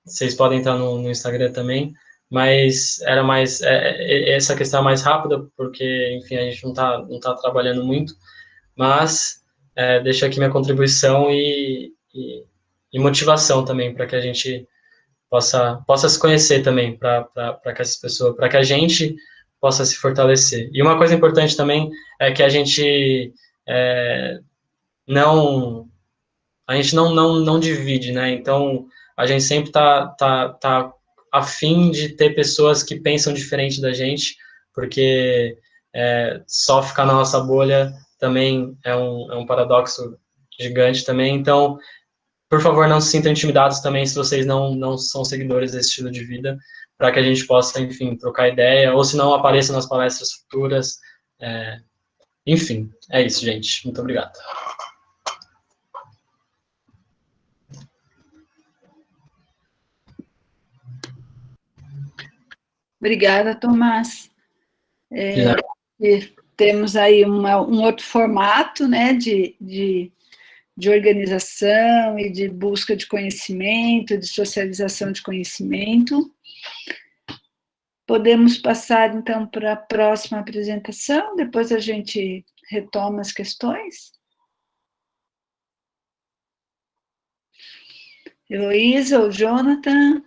Vocês podem entrar no Instagram também, mas era mais essa questão é mais rápida, porque, enfim, a gente não tá trabalhando muito, mas deixo aqui minha contribuição e motivação também para que a gente possa se conhecer também, para que essas pessoas, para que a gente possa se fortalecer. E uma coisa importante também é que a gente não não divide, né? Então a gente sempre tá a fim de ter pessoas que pensam diferente da gente, porque só ficar na nossa bolha também é um paradoxo gigante também. Então, por favor, não se sintam intimidados também se vocês não são seguidores desse estilo de vida, para que a gente possa, enfim, trocar ideia, ou se não, apareça nas palestras futuras. Enfim, é isso, gente. Muito obrigado. Obrigada, Tomás. Temos aí um outro formato, né, de organização e de busca de conhecimento, de socialização de conhecimento. Podemos passar, então, para a próxima apresentação, depois a gente retoma as questões. Heloísa ou Jonathan?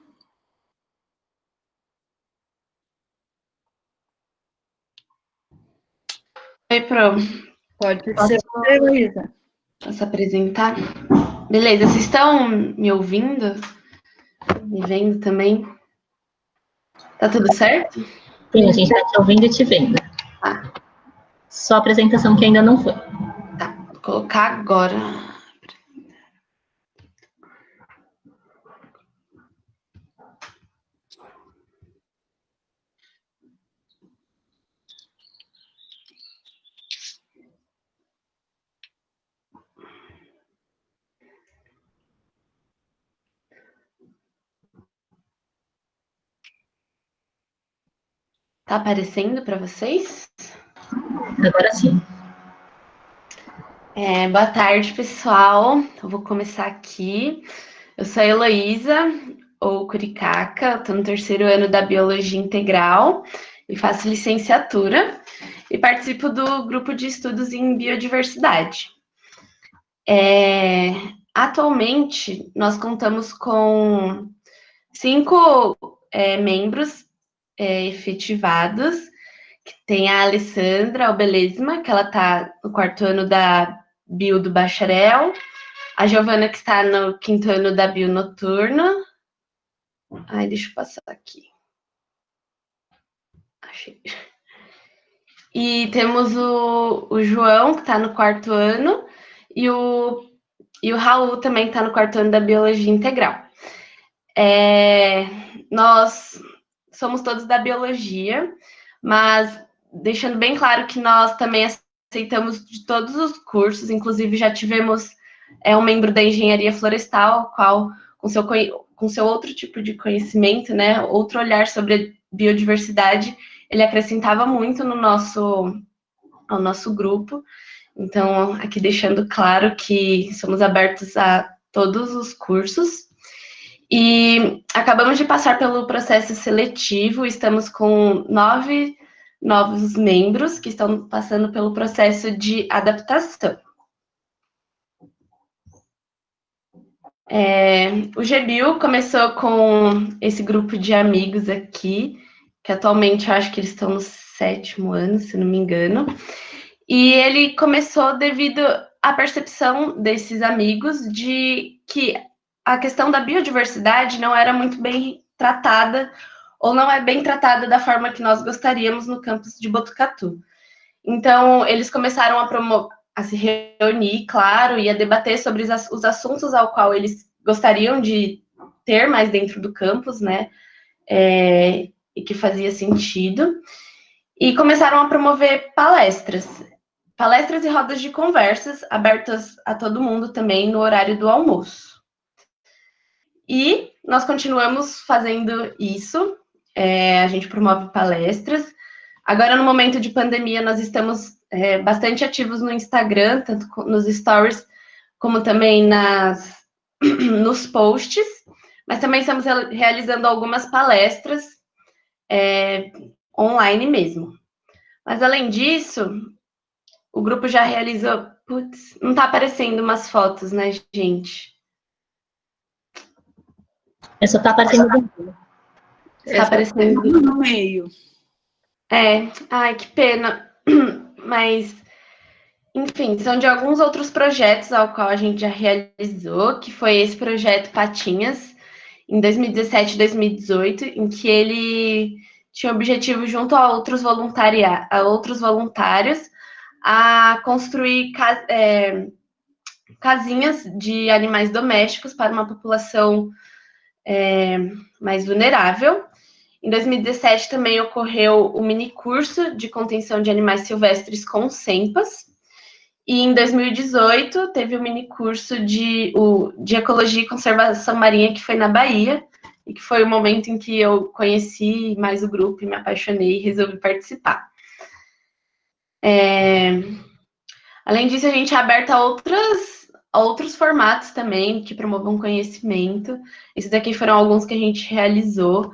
Oi, Pro. Pode ser você, Heloísa. Posso apresentar? Beleza, vocês estão me ouvindo? Me vendo também? Tá tudo certo? Sim, a gente está te ouvindo e te vendo. Ah. Só a apresentação que ainda não foi. Tá, vou colocar agora. Tá aparecendo para vocês? Agora sim. Boa tarde, pessoal. Eu vou começar aqui. Eu sou a Heloísa, ou Curicaca, estou no 3º ano da Biologia Integral e faço licenciatura e participo do grupo de estudos em biodiversidade. Atualmente, nós contamos com 5 membros efetivados, que tem a Alessandra Albelesma, que ela está no 4º ano da Bio do Bacharel, a Giovana, que está no 5º ano da Bio Noturna. Ai, deixa eu passar aqui. Achei. E temos o João, que está no 4º ano, e o Raul também está no 4º ano da Biologia Integral. Nós somos todos da Biologia, mas deixando bem claro que nós também aceitamos de todos os cursos, inclusive já tivemos um membro da Engenharia Florestal, qual, com seu outro tipo de conhecimento, né, outro olhar sobre a biodiversidade, ele acrescentava muito ao nosso grupo. Então, aqui deixando claro que somos abertos a todos os cursos. E acabamos de passar pelo processo seletivo, estamos com 9 novos membros que estão passando pelo processo de adaptação. O GBio começou com esse grupo de amigos aqui, que atualmente eu acho que eles estão no 7º ano, se não me engano. E ele começou devido à percepção desses amigos de que a questão da biodiversidade não era muito bem tratada, ou não é bem tratada da forma que nós gostaríamos no campus de Botucatu. Então, eles começaram a se reunir, claro, e a debater sobre os assuntos ao qual eles gostariam de ter mais dentro do campus, né, e que fazia sentido, e começaram a promover palestras e rodas de conversas abertas a todo mundo também no horário do almoço. E nós continuamos fazendo isso, a gente promove palestras. Agora, no momento de pandemia, nós estamos bastante ativos no Instagram, tanto nos stories, como também nos posts, mas também estamos realizando algumas palestras online mesmo. Mas, além disso, o grupo já realizou... Putz, não está aparecendo umas fotos, né, gente? Só está aparecendo. Está aparecendo no meio. Ai, que pena. Mas, enfim, são de alguns outros projetos ao qual a gente já realizou, que foi esse projeto Patinhas, em 2017 e 2018, em que ele tinha o objetivo, junto a outros voluntários, a construir casinhas de animais domésticos para uma população mais vulnerável. Em 2017 também ocorreu o mini curso de contenção de animais silvestres com o SEMPAS. E em 2018 teve o mini curso de Ecologia e Conservação Marinha, que foi na Bahia, e que foi o momento em que eu conheci mais o grupo e me apaixonei e resolvi participar. Além disso, a gente é aberta a outros formatos também que promovam conhecimento. Esses daqui foram alguns que a gente realizou,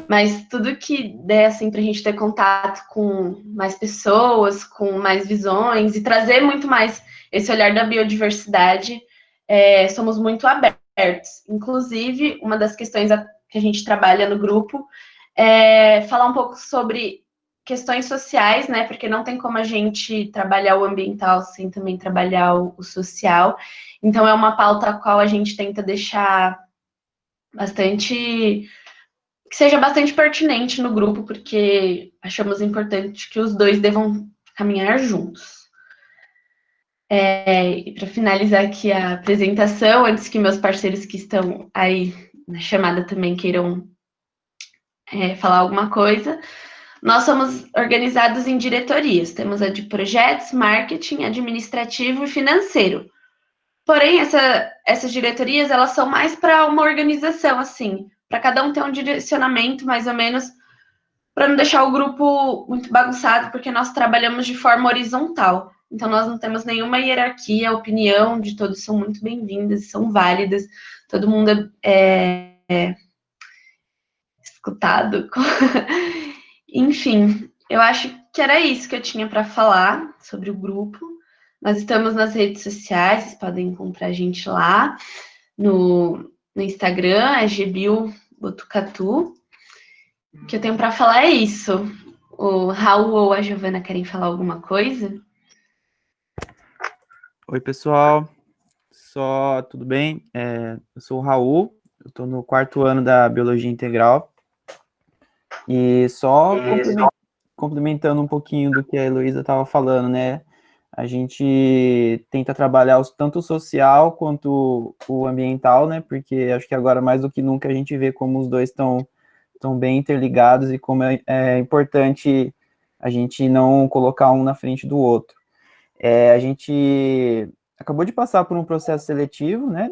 mas tudo que der assim, para a gente ter contato com mais pessoas, com mais visões e trazer muito mais esse olhar da biodiversidade, somos muito abertos. Inclusive, uma das questões que a gente trabalha no grupo é falar um pouco sobre questões sociais, né? Porque não tem como a gente trabalhar o ambiental sem também trabalhar o social. Então, é uma pauta a qual a gente tenta deixar que seja bastante pertinente no grupo, porque achamos importante que os dois devam caminhar juntos. E para finalizar aqui a apresentação, antes que meus parceiros que estão aí na chamada também queiram falar alguma coisa, nós somos organizados em diretorias. Temos a de projetos, marketing, administrativo e financeiro. Porém, essas diretorias, elas são mais para uma organização, assim, para cada um ter um direcionamento, mais ou menos, para não deixar o grupo muito bagunçado, porque nós trabalhamos de forma horizontal. Então, nós não temos nenhuma hierarquia, a opinião de todos são muito bem-vindas, são válidas, todo mundo é escutado. Enfim, eu acho que era isso que eu tinha para falar sobre o grupo. Nós estamos nas redes sociais, vocês podem encontrar a gente lá no Instagram, é Gebil Botucatu. O que eu tenho para falar é isso. O Raul ou a Giovana querem falar alguma coisa? Oi, pessoal. Tudo bem? Eu sou o Raul, eu estou no 4º ano da Biologia Integral. E só complementando um pouquinho do que a Heloísa estava falando, né? A gente tenta trabalhar tanto o social quanto o ambiental, né? Porque acho que agora, mais do que nunca, a gente vê como os dois estão bem interligados e como é importante a gente não colocar um na frente do outro. A gente acabou de passar por um processo seletivo, né?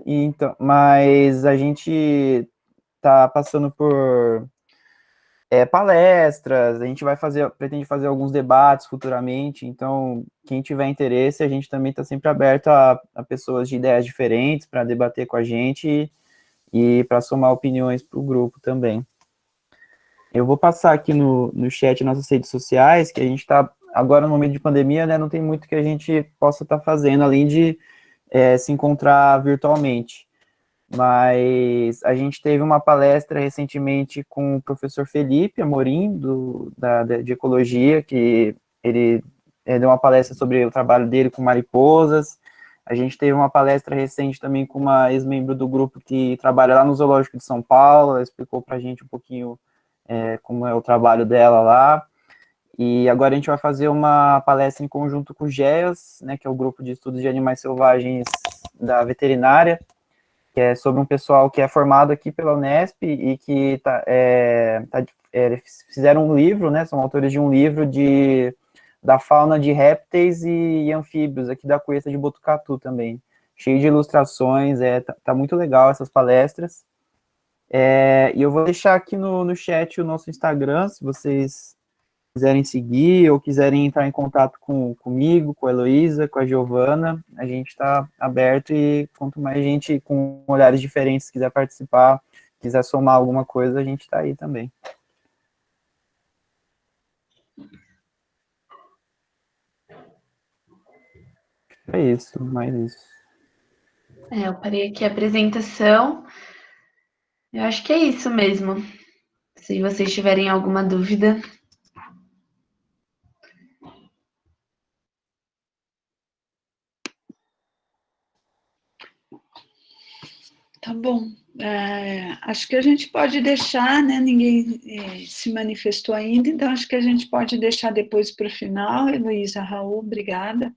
Mas a gente está passando por palestras, a gente pretende fazer alguns debates futuramente, então quem tiver interesse, a gente também está sempre aberto a pessoas de ideias diferentes para debater com a gente e para somar opiniões para o grupo também. Eu vou passar aqui no chat nossas redes sociais, que a gente está agora no momento de pandemia, né, não tem muito que a gente possa estar fazendo, além de se encontrar virtualmente. Mas a gente teve uma palestra recentemente com o professor Felipe Amorim, de Ecologia, que ele deu uma palestra sobre o trabalho dele com mariposas. A gente teve uma palestra recente também com uma ex-membro do grupo que trabalha lá no Zoológico de São Paulo, ela explicou para a gente um pouquinho como é o trabalho dela lá. E agora a gente vai fazer uma palestra em conjunto com o GEAS, né, que é o Grupo de Estudos de Animais Selvagens da Veterinária, que é sobre um pessoal que é formado aqui pela Unesp e que fizeram um livro, né, são autores de um livro da fauna de répteis e anfíbios aqui da Cuesta de Botucatu também, cheio de ilustrações, tá muito legal essas palestras. E eu vou deixar aqui no chat o nosso Instagram, se vocês quiserem seguir ou quiserem entrar em contato comigo, com a Heloísa, com a Giovana, a gente está aberto e quanto mais gente com olhares diferentes quiser participar, quiser somar alguma coisa, a gente está aí também. É isso, mais isso. Eu parei aqui a apresentação. Eu acho que é isso mesmo. Se vocês tiverem alguma dúvida. Tá bom. Acho que a gente pode deixar, né? Ninguém se manifestou ainda, então acho que a gente pode deixar depois para o final. Heloísa, Raul, obrigada.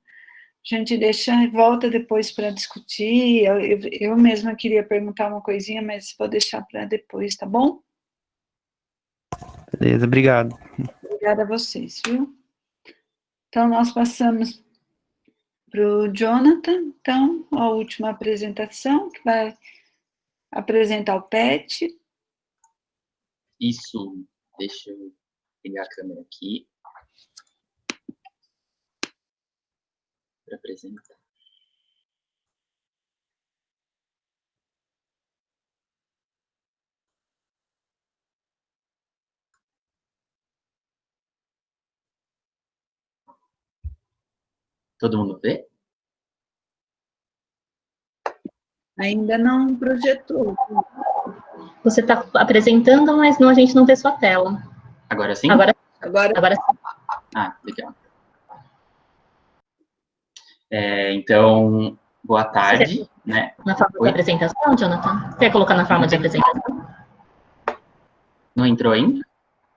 A gente deixa e volta depois para discutir. Eu mesma queria perguntar uma coisinha, mas vou deixar para depois, tá bom? Beleza, obrigado. Obrigada a vocês, viu? Então, nós passamos para o Jonathan, então, a última apresentação, que vai apresentar o PET. Isso, deixa eu pegar a câmera aqui para apresentar. Todo mundo vê? Ainda não projetou. Você está apresentando, mas não, a gente não vê sua tela. Agora sim? Agora sim. Ah, legal. Então, boa tarde. Né? Na forma de apresentação, Jonathan? Quer colocar na forma de apresentação? Não entrou ainda?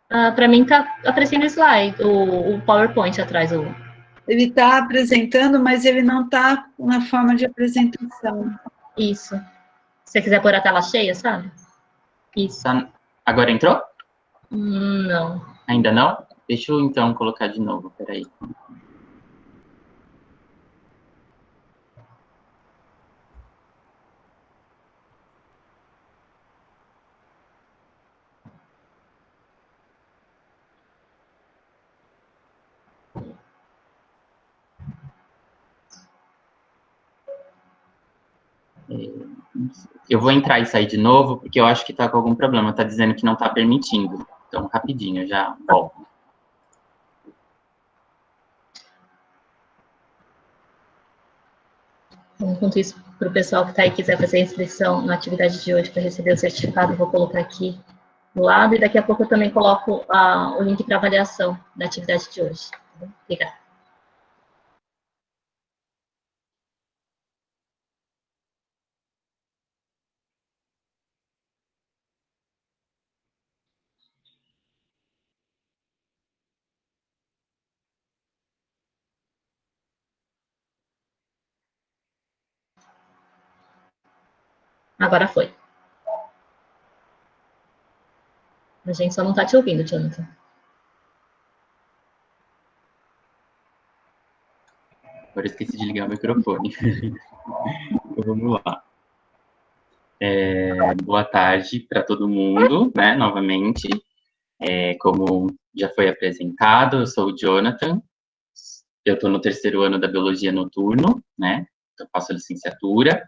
Para mim está aparecendo o slide, o PowerPoint atrás. Ele está apresentando, mas ele não está na forma de apresentação. Isso. Se você quiser pôr a tela cheia, sabe? Isso. Tá. Agora entrou? Não. Ainda não? Deixa eu, então, colocar de novo, peraí. Eu vou entrar e sair de novo, porque eu acho que está com algum problema. Está dizendo que não está permitindo. Então, rapidinho, eu já volto. Enquanto isso, para o pessoal que está aí quiser fazer a inscrição na atividade de hoje para receber o certificado, eu vou colocar aqui do lado, e daqui a pouco eu também coloco o link para avaliação da atividade de hoje. Obrigada. Agora foi. A gente só não está te ouvindo, Jonathan. Agora eu esqueci de ligar o microfone. Então, vamos lá. Boa tarde para todo mundo, né, novamente. Como já foi apresentado, eu sou o Jonathan. Eu estou no 3º ano da Biologia Noturno, né, eu faço licenciatura.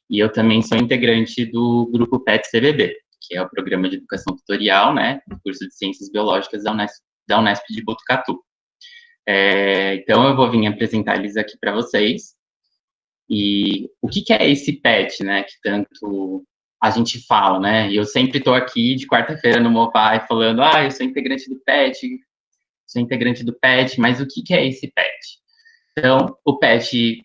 E eu também sou integrante do grupo PET-CBB, que é o Programa de Educação Tutorial, né, do curso de Ciências Biológicas da Unesp de Botucatu. Então, eu vou vir apresentar eles aqui para vocês. E o que é esse PET, né, que tanto a gente fala, né? E eu sempre estou aqui de quarta-feira no Mobile falando, eu sou integrante do PET, mas o que é esse PET? Então, o PET,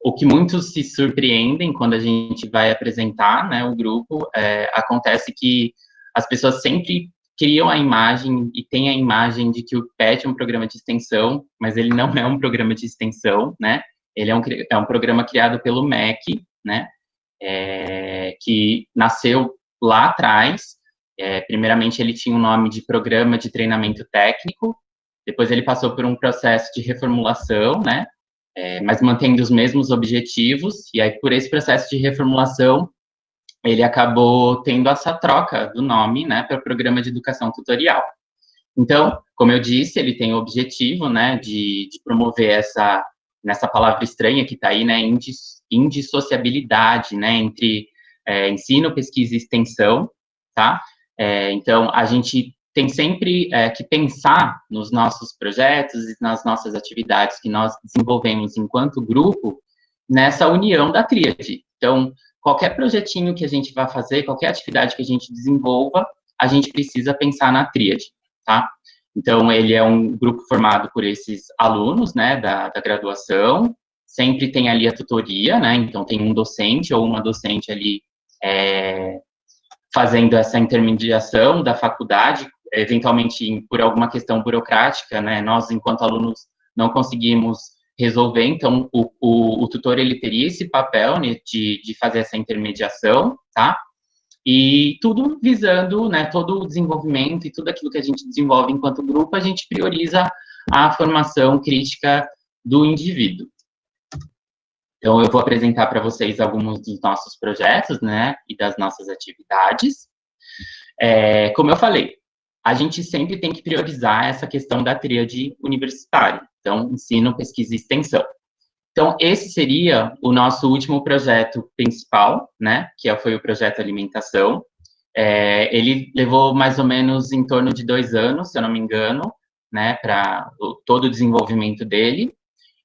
o que muitos se surpreendem quando a gente vai apresentar, né, o grupo, acontece que as pessoas sempre criam a imagem e têm a imagem de que o PET é um programa de extensão, mas ele não é um programa de extensão, né? Ele é um programa criado pelo MEC, né? Que nasceu lá atrás. Primeiramente, ele tinha o nome de Programa de Treinamento Técnico, depois ele passou por um processo de reformulação, né? Mas mantendo os mesmos objetivos, e aí, por esse processo de reformulação, ele acabou tendo essa troca do nome, né, para Programa de Educação Tutorial. Então, como eu disse, ele tem o objetivo, né, de promover nessa palavra estranha que está aí, né, indissociabilidade, né, entre ensino, pesquisa e extensão, tá? Então, a gente tem sempre que pensar nos nossos projetos e nas nossas atividades que nós desenvolvemos enquanto grupo, nessa união da tríade. Então, qualquer projetinho que a gente vai fazer, qualquer atividade que a gente desenvolva, a gente precisa pensar na tríade, tá? Então, ele é um grupo formado por esses alunos, né, da graduação, sempre tem ali a tutoria, né, então tem um docente ou uma docente ali fazendo essa intermediação da faculdade, eventualmente por alguma questão burocrática, né, nós, enquanto alunos, não conseguimos resolver, então o tutor, ele teria esse papel, né, de fazer essa intermediação, tá? E tudo visando, né, todo o desenvolvimento e tudo aquilo que a gente desenvolve enquanto grupo, a gente prioriza a formação crítica do indivíduo. Então, eu vou apresentar para vocês alguns dos nossos projetos, né, e das nossas atividades. Como eu falei, a gente sempre tem que priorizar essa questão da tríade universitária. Então, ensino, pesquisa e extensão. Então, esse seria o nosso último projeto principal, né, que foi o projeto Alimentação. Ele levou mais ou menos em torno de 2 anos, se eu não me engano, né, para todo o desenvolvimento dele.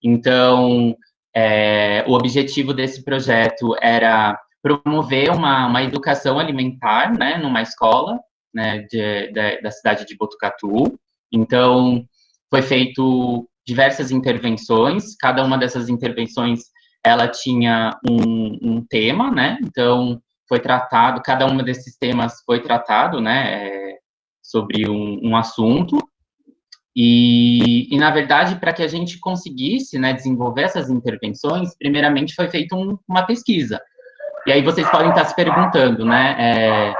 Então, o objetivo desse projeto era promover uma educação alimentar, né, numa escola, né, da cidade de Botucatu. Então, foi feito diversas intervenções, cada uma dessas intervenções, ela tinha um tema, né, então, foi tratado, cada um desses temas foi tratado, né, sobre um assunto, e na verdade, para que a gente conseguisse, né, desenvolver essas intervenções, primeiramente foi feita uma pesquisa. E aí vocês podem estar se perguntando, né,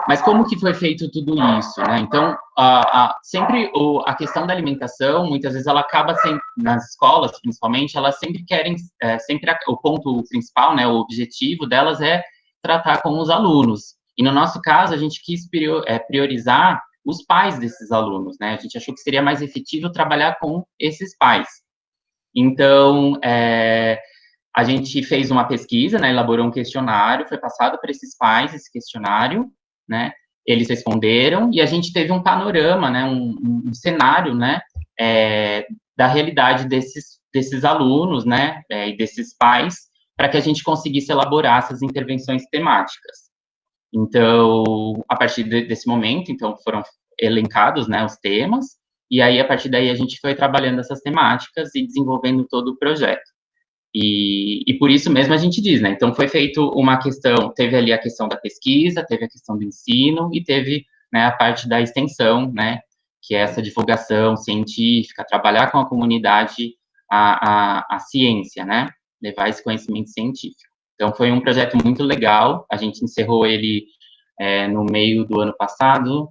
mas como que foi feito tudo isso, né? Então, sempre a questão da alimentação, muitas vezes ela acaba sempre, nas escolas, principalmente, elas sempre querem, o ponto principal, né, o objetivo delas é tratar com os alunos. E no nosso caso, a gente quis priorizar os pais desses alunos, né? A gente achou que seria mais efetivo trabalhar com esses pais. Então, a gente fez uma pesquisa, né, elaborou um questionário, foi passado para esses pais esse questionário, né, eles responderam, e a gente teve um panorama, né, um cenário, né, da realidade desses alunos, né, e desses pais, para que a gente conseguisse elaborar essas intervenções temáticas. Então, a partir desse momento, então, foram elencados, né, os temas, e aí, a partir daí, a gente foi trabalhando essas temáticas e desenvolvendo todo o projeto. E por isso mesmo a gente diz, né, então foi feito uma questão, teve ali a questão da pesquisa, teve a questão do ensino, e teve, né, a parte da extensão, né, que é essa divulgação científica, trabalhar com a comunidade a ciência, né, levar esse conhecimento científico. Então, foi um projeto muito legal, a gente encerrou ele no meio do ano passado,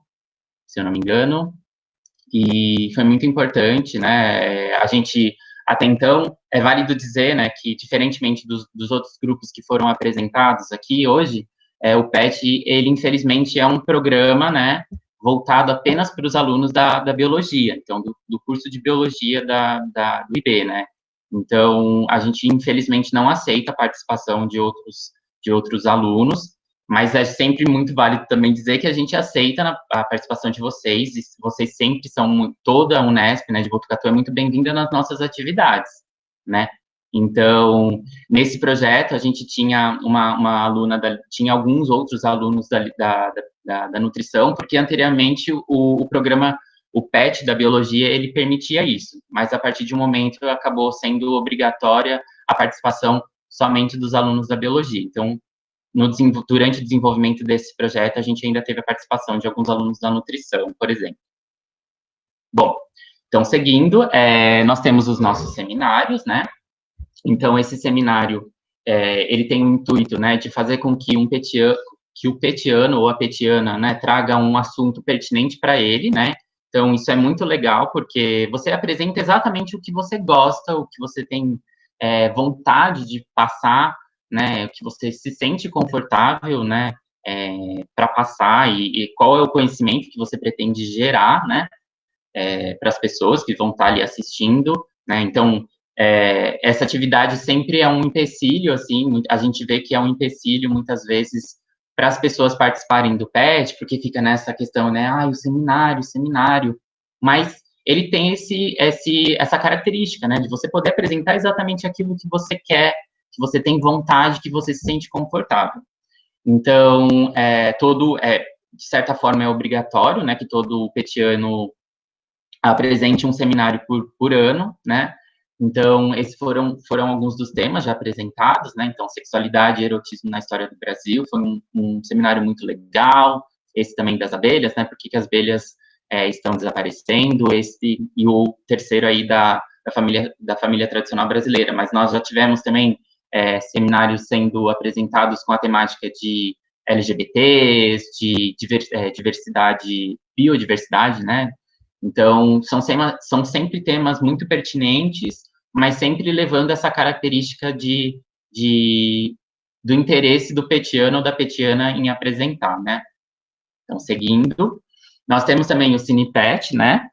se eu não me engano, e foi muito importante, né, a gente, até então, é válido dizer, né, que, diferentemente dos outros grupos que foram apresentados aqui hoje, o PET, ele, infelizmente, é um programa, né, voltado apenas para os alunos da biologia, então, do curso de biologia do IB, né. Então, a gente, infelizmente, não aceita a participação de outros alunos, mas é sempre muito válido também dizer que a gente aceita a participação de vocês, e vocês sempre são, toda a Unesp, né, de Botucatu, é muito bem-vinda nas nossas atividades, né. Então, nesse projeto, a gente tinha uma aluna, tinha alguns outros alunos da nutrição, porque anteriormente o programa, o PET da biologia, ele permitia isso, mas a partir de um momento acabou sendo obrigatória a participação somente dos alunos da biologia. Então, durante o desenvolvimento desse projeto, a gente ainda teve a participação de alguns alunos da nutrição, por exemplo. Bom, então, seguindo, nós temos os nossos seminários, né? Então, esse seminário, ele tem o intuito, né, de fazer com que o petiano ou a petiana, né, traga um assunto pertinente para ele, né? Então, isso é muito legal, porque você apresenta exatamente o que você gosta, o que você tem vontade de passar, né, que você se sente confortável, né, para passar, e qual é o conhecimento que você pretende gerar, né, para as pessoas que vão estar ali assistindo, né. Então, essa atividade sempre é um empecilho, assim, a gente vê que é um empecilho, muitas vezes, para as pessoas participarem do PET, porque fica nessa questão, né, o seminário, mas ele tem essa característica, né, de você poder apresentar exatamente aquilo que você quer que você tem vontade, que você se sente confortável. Então, de certa forma, é obrigatório, né, que todo petiano apresente um seminário por ano, né? Então, esses foram alguns dos temas já apresentados, né? Então, sexualidade e erotismo na história do Brasil, foi um seminário muito legal. Esse também das abelhas, né? Por que as abelhas estão desaparecendo? Esse e o terceiro aí da família tradicional brasileira. Mas nós já tivemos também seminários sendo apresentados com a temática de LGBTs, de diversidade, biodiversidade, né? Então, são sempre temas muito pertinentes, mas sempre levando essa característica do interesse do petiano ou da petiana em apresentar, né? Então, seguindo, nós temos também o CinePet, né?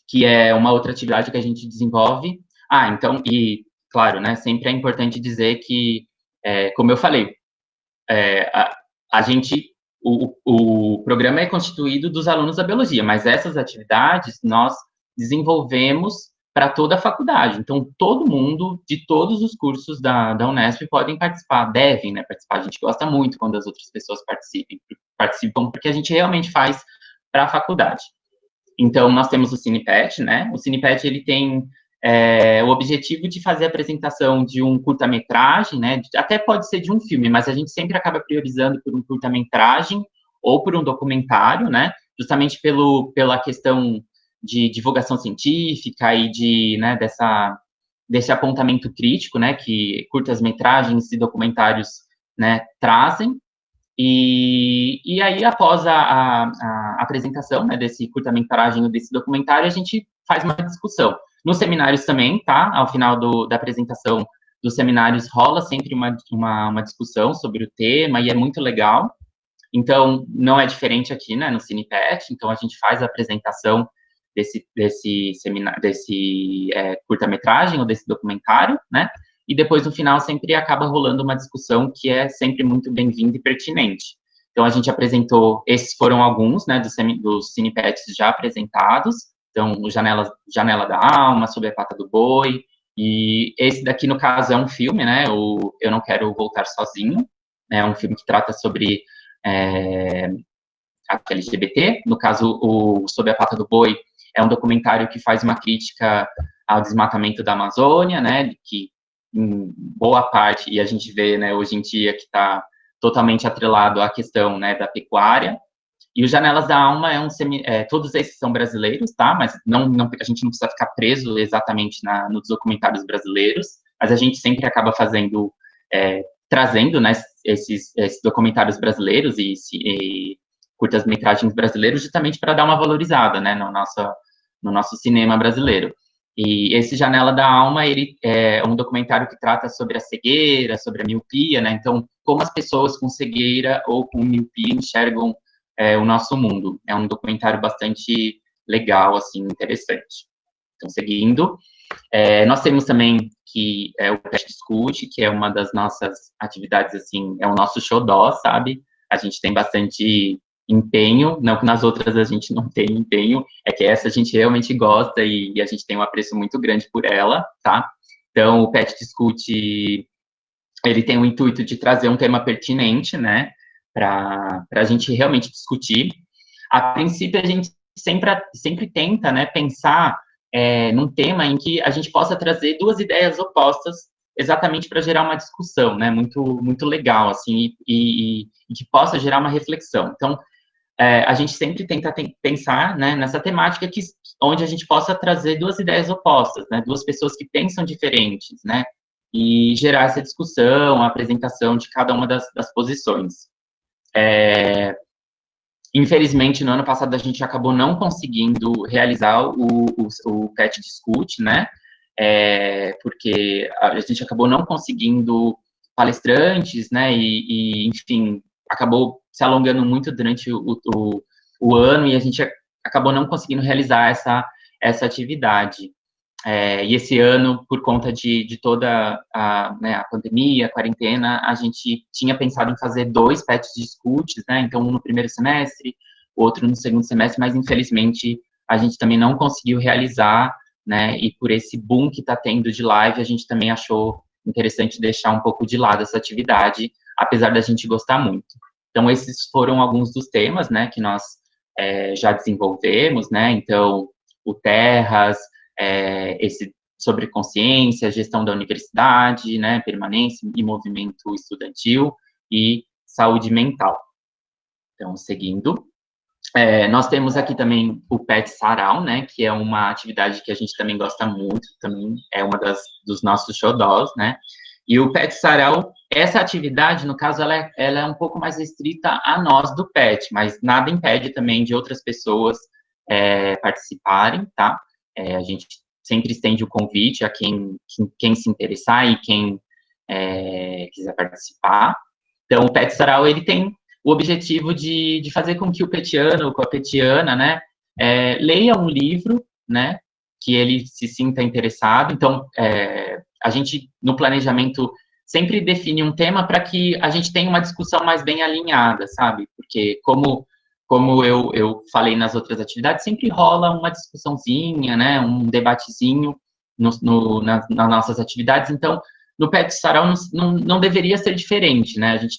Que é uma outra atividade que a gente desenvolve. Então, e, claro, né, sempre é importante dizer que, como eu falei, o programa é constituído dos alunos da biologia, mas essas atividades nós desenvolvemos para toda a faculdade. Então, todo mundo, de todos os cursos da Unesp, podem participar, devem, né, participar. A gente gosta muito quando as outras pessoas participam, porque a gente realmente faz para a faculdade. Então, nós temos o CinePet, né? O CinePet, ele tem o objetivo de fazer a apresentação de um curta-metragem, né? Até pode ser de um filme, mas a gente sempre acaba priorizando por um curta-metragem ou por um documentário, né? Justamente pela questão de divulgação científica e né, desse apontamento crítico, né? Que curtas-metragens e documentários, né, trazem. E aí, após a apresentação, né, desse curta-metragem ou desse documentário, a gente faz uma discussão. Nos seminários também, tá? Ao final da apresentação dos seminários, rola sempre uma discussão sobre o tema, e é muito legal. Então, não é diferente aqui, né, no CinePet. Então, a gente faz a apresentação desse curta-metragem ou desse documentário, né? E depois, no final, sempre acaba rolando uma discussão que é sempre muito bem-vinda e pertinente. Então, a gente apresentou, esses foram alguns, né, dos CinePets já apresentados. Então, o Janela da Alma, Sob a Pata do Boi, e esse daqui, no caso, é um filme, né, o Eu Não Quero Voltar Sozinho, é um filme que trata sobre a LGBT. No caso, o Sob a Pata do Boi é um documentário que faz uma crítica ao desmatamento da Amazônia, né, que em boa parte, e a gente vê, né, hoje em dia, que está totalmente atrelado à questão, né, da pecuária. E o Janelas da Alma todos esses são brasileiros, tá? Mas a gente não precisa ficar preso exatamente nos documentários brasileiros, mas a gente sempre acaba trazendo, né, esses documentários brasileiros e curtas-metragens brasileiros justamente para dar uma valorizada, né, no nosso cinema brasileiro. E esse Janela da Alma, ele é um documentário que trata sobre a cegueira, sobre a miopia, né? Então, como as pessoas com cegueira ou com miopia enxergam o nosso mundo. É um documentário bastante legal, assim, interessante. Então, seguindo, nós temos também o Pet Discute, que é uma das nossas atividades, assim, é o nosso xodó, sabe? A gente tem bastante empenho, não que nas outras a gente não tem empenho, é que essa a gente realmente gosta e a gente tem um apreço muito grande por ela, tá? Então, o Pet Discute, ele tem o intuito de trazer um tema pertinente, né, para a gente realmente discutir. A princípio, a gente sempre tenta, né, pensar num tema em que a gente possa trazer duas ideias opostas exatamente para gerar uma discussão, né, muito, muito legal, assim, e que possa gerar uma reflexão. Então, a gente sempre tenta pensar, né, nessa temática onde a gente possa trazer duas ideias opostas, né, duas pessoas que pensam diferentes, né, e gerar essa discussão, a apresentação de cada uma das posições. Infelizmente, no ano passado, a gente acabou não conseguindo realizar o Pet Discute, né, porque a gente acabou não conseguindo palestrantes, né, e enfim, acabou se alongando muito durante o ano e a gente acabou não conseguindo realizar essa atividade. E esse ano, por conta de toda a pandemia, a quarentena, a gente tinha pensado em fazer 2 Pet Discutes, né, então um no primeiro semestre, outro no segundo semestre, mas infelizmente a gente também não conseguiu realizar, né, e por esse boom que está tendo de live, a gente também achou interessante deixar um pouco de lado essa atividade, apesar da gente gostar muito. Então, esses foram alguns dos temas, né, que nós já desenvolvemos, né, então, o Terras, esse sobre consciência, gestão da universidade, né, permanência e movimento estudantil e saúde mental. Então, seguindo, nós temos aqui também o Pet Sarau, né, que é uma atividade que a gente também gosta muito, também é uma dos nossos xodós, né, e o Pet Sarau, essa atividade, no caso, ela é um pouco mais restrita a nós do Pet, mas nada impede também de outras pessoas participarem, tá? A gente sempre estende o convite a quem se interessar e quem quiser participar. Então, o Pet Sarau, ele tem o objetivo de fazer com que o petiano ou com a petiana, né, leia um livro, né, que ele se sinta interessado. Então, a gente, no planejamento, sempre define um tema para que a gente tenha uma discussão mais bem alinhada, sabe? Porque, como eu falei nas outras atividades, sempre rola uma discussãozinha, né, um debatezinho nas nossas atividades. Então, no Pet Sarau não deveria ser diferente, né? A gente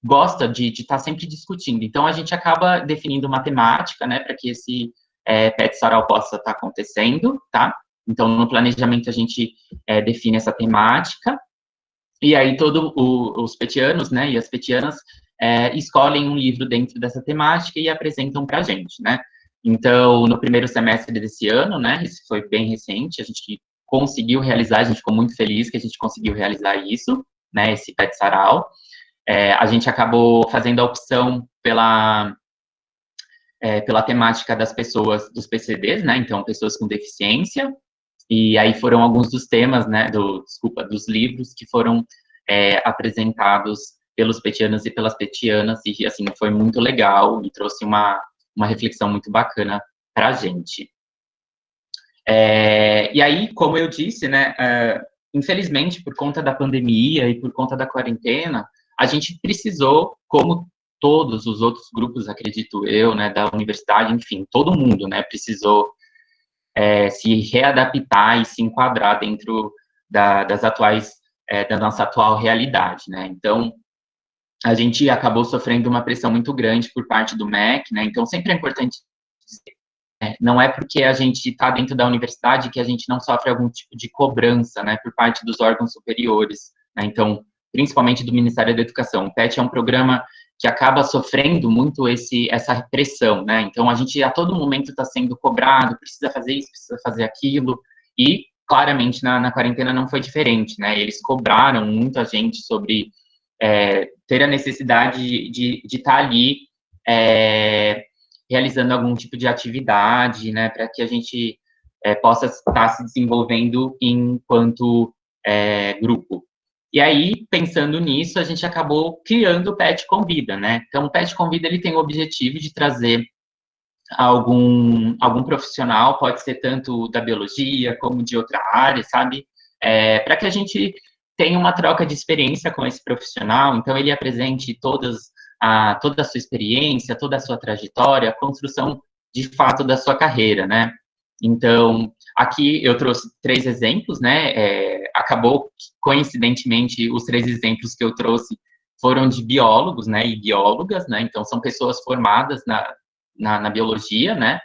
gosta de estar sempre discutindo. Então, a gente acaba definindo uma temática, né, para que esse Pet Sarau possa estar acontecendo, tá? Então, no planejamento, a gente define essa temática, e aí todos os petianos, né, e as petianas escolhem um livro dentro dessa temática e apresentam para a gente, né? Então, no primeiro semestre desse ano, né, isso foi bem recente, a gente conseguiu realizar, a gente ficou muito feliz que a gente conseguiu realizar isso, né, esse Pet Sarau. A gente acabou fazendo a opção pela temática das pessoas, dos PCDs, né, então, pessoas com deficiência, e aí foram alguns dos temas, né, dos livros que foram apresentados pelos petianos e pelas petianas, e, assim, foi muito legal e trouxe uma reflexão muito bacana para a gente. E aí, como eu disse, né, infelizmente, por conta da pandemia e por conta da quarentena, a gente precisou, como todos os outros grupos, acredito eu, né, da universidade, enfim, todo mundo, né, precisou se readaptar e se enquadrar dentro da nossa atual realidade, né? Então, a gente acabou sofrendo uma pressão muito grande por parte do MEC, né? Então, sempre é importante dizer, não é porque a gente está dentro da universidade que a gente não sofre algum tipo de cobrança, né, por parte dos órgãos superiores, né? Então, principalmente do Ministério da Educação. O PET é um programa que acaba sofrendo muito essa pressão, né? Então, a gente a todo momento está sendo cobrado, precisa fazer isso, precisa fazer aquilo, e claramente na quarentena não foi diferente, né? Eles cobraram muito a gente sobre ter a necessidade de estar ali realizando algum tipo de atividade, né? Para que a gente possa estar se desenvolvendo enquanto grupo. E aí, pensando nisso, a gente acabou criando o PET Convida, né? Então, o PET Convida, ele tem o objetivo de trazer algum profissional, pode ser tanto da biologia como de outra área, sabe? Para que a gente tenha uma troca de experiência com esse profissional, então ele apresente toda a sua experiência, toda a sua trajetória, a construção, de fato, da sua carreira, né? Então, aqui eu trouxe 3 exemplos, né? Acabou, coincidentemente, os 3 exemplos que eu trouxe foram de biólogos, né? E biólogas, né? Então, são pessoas formadas na biologia, né?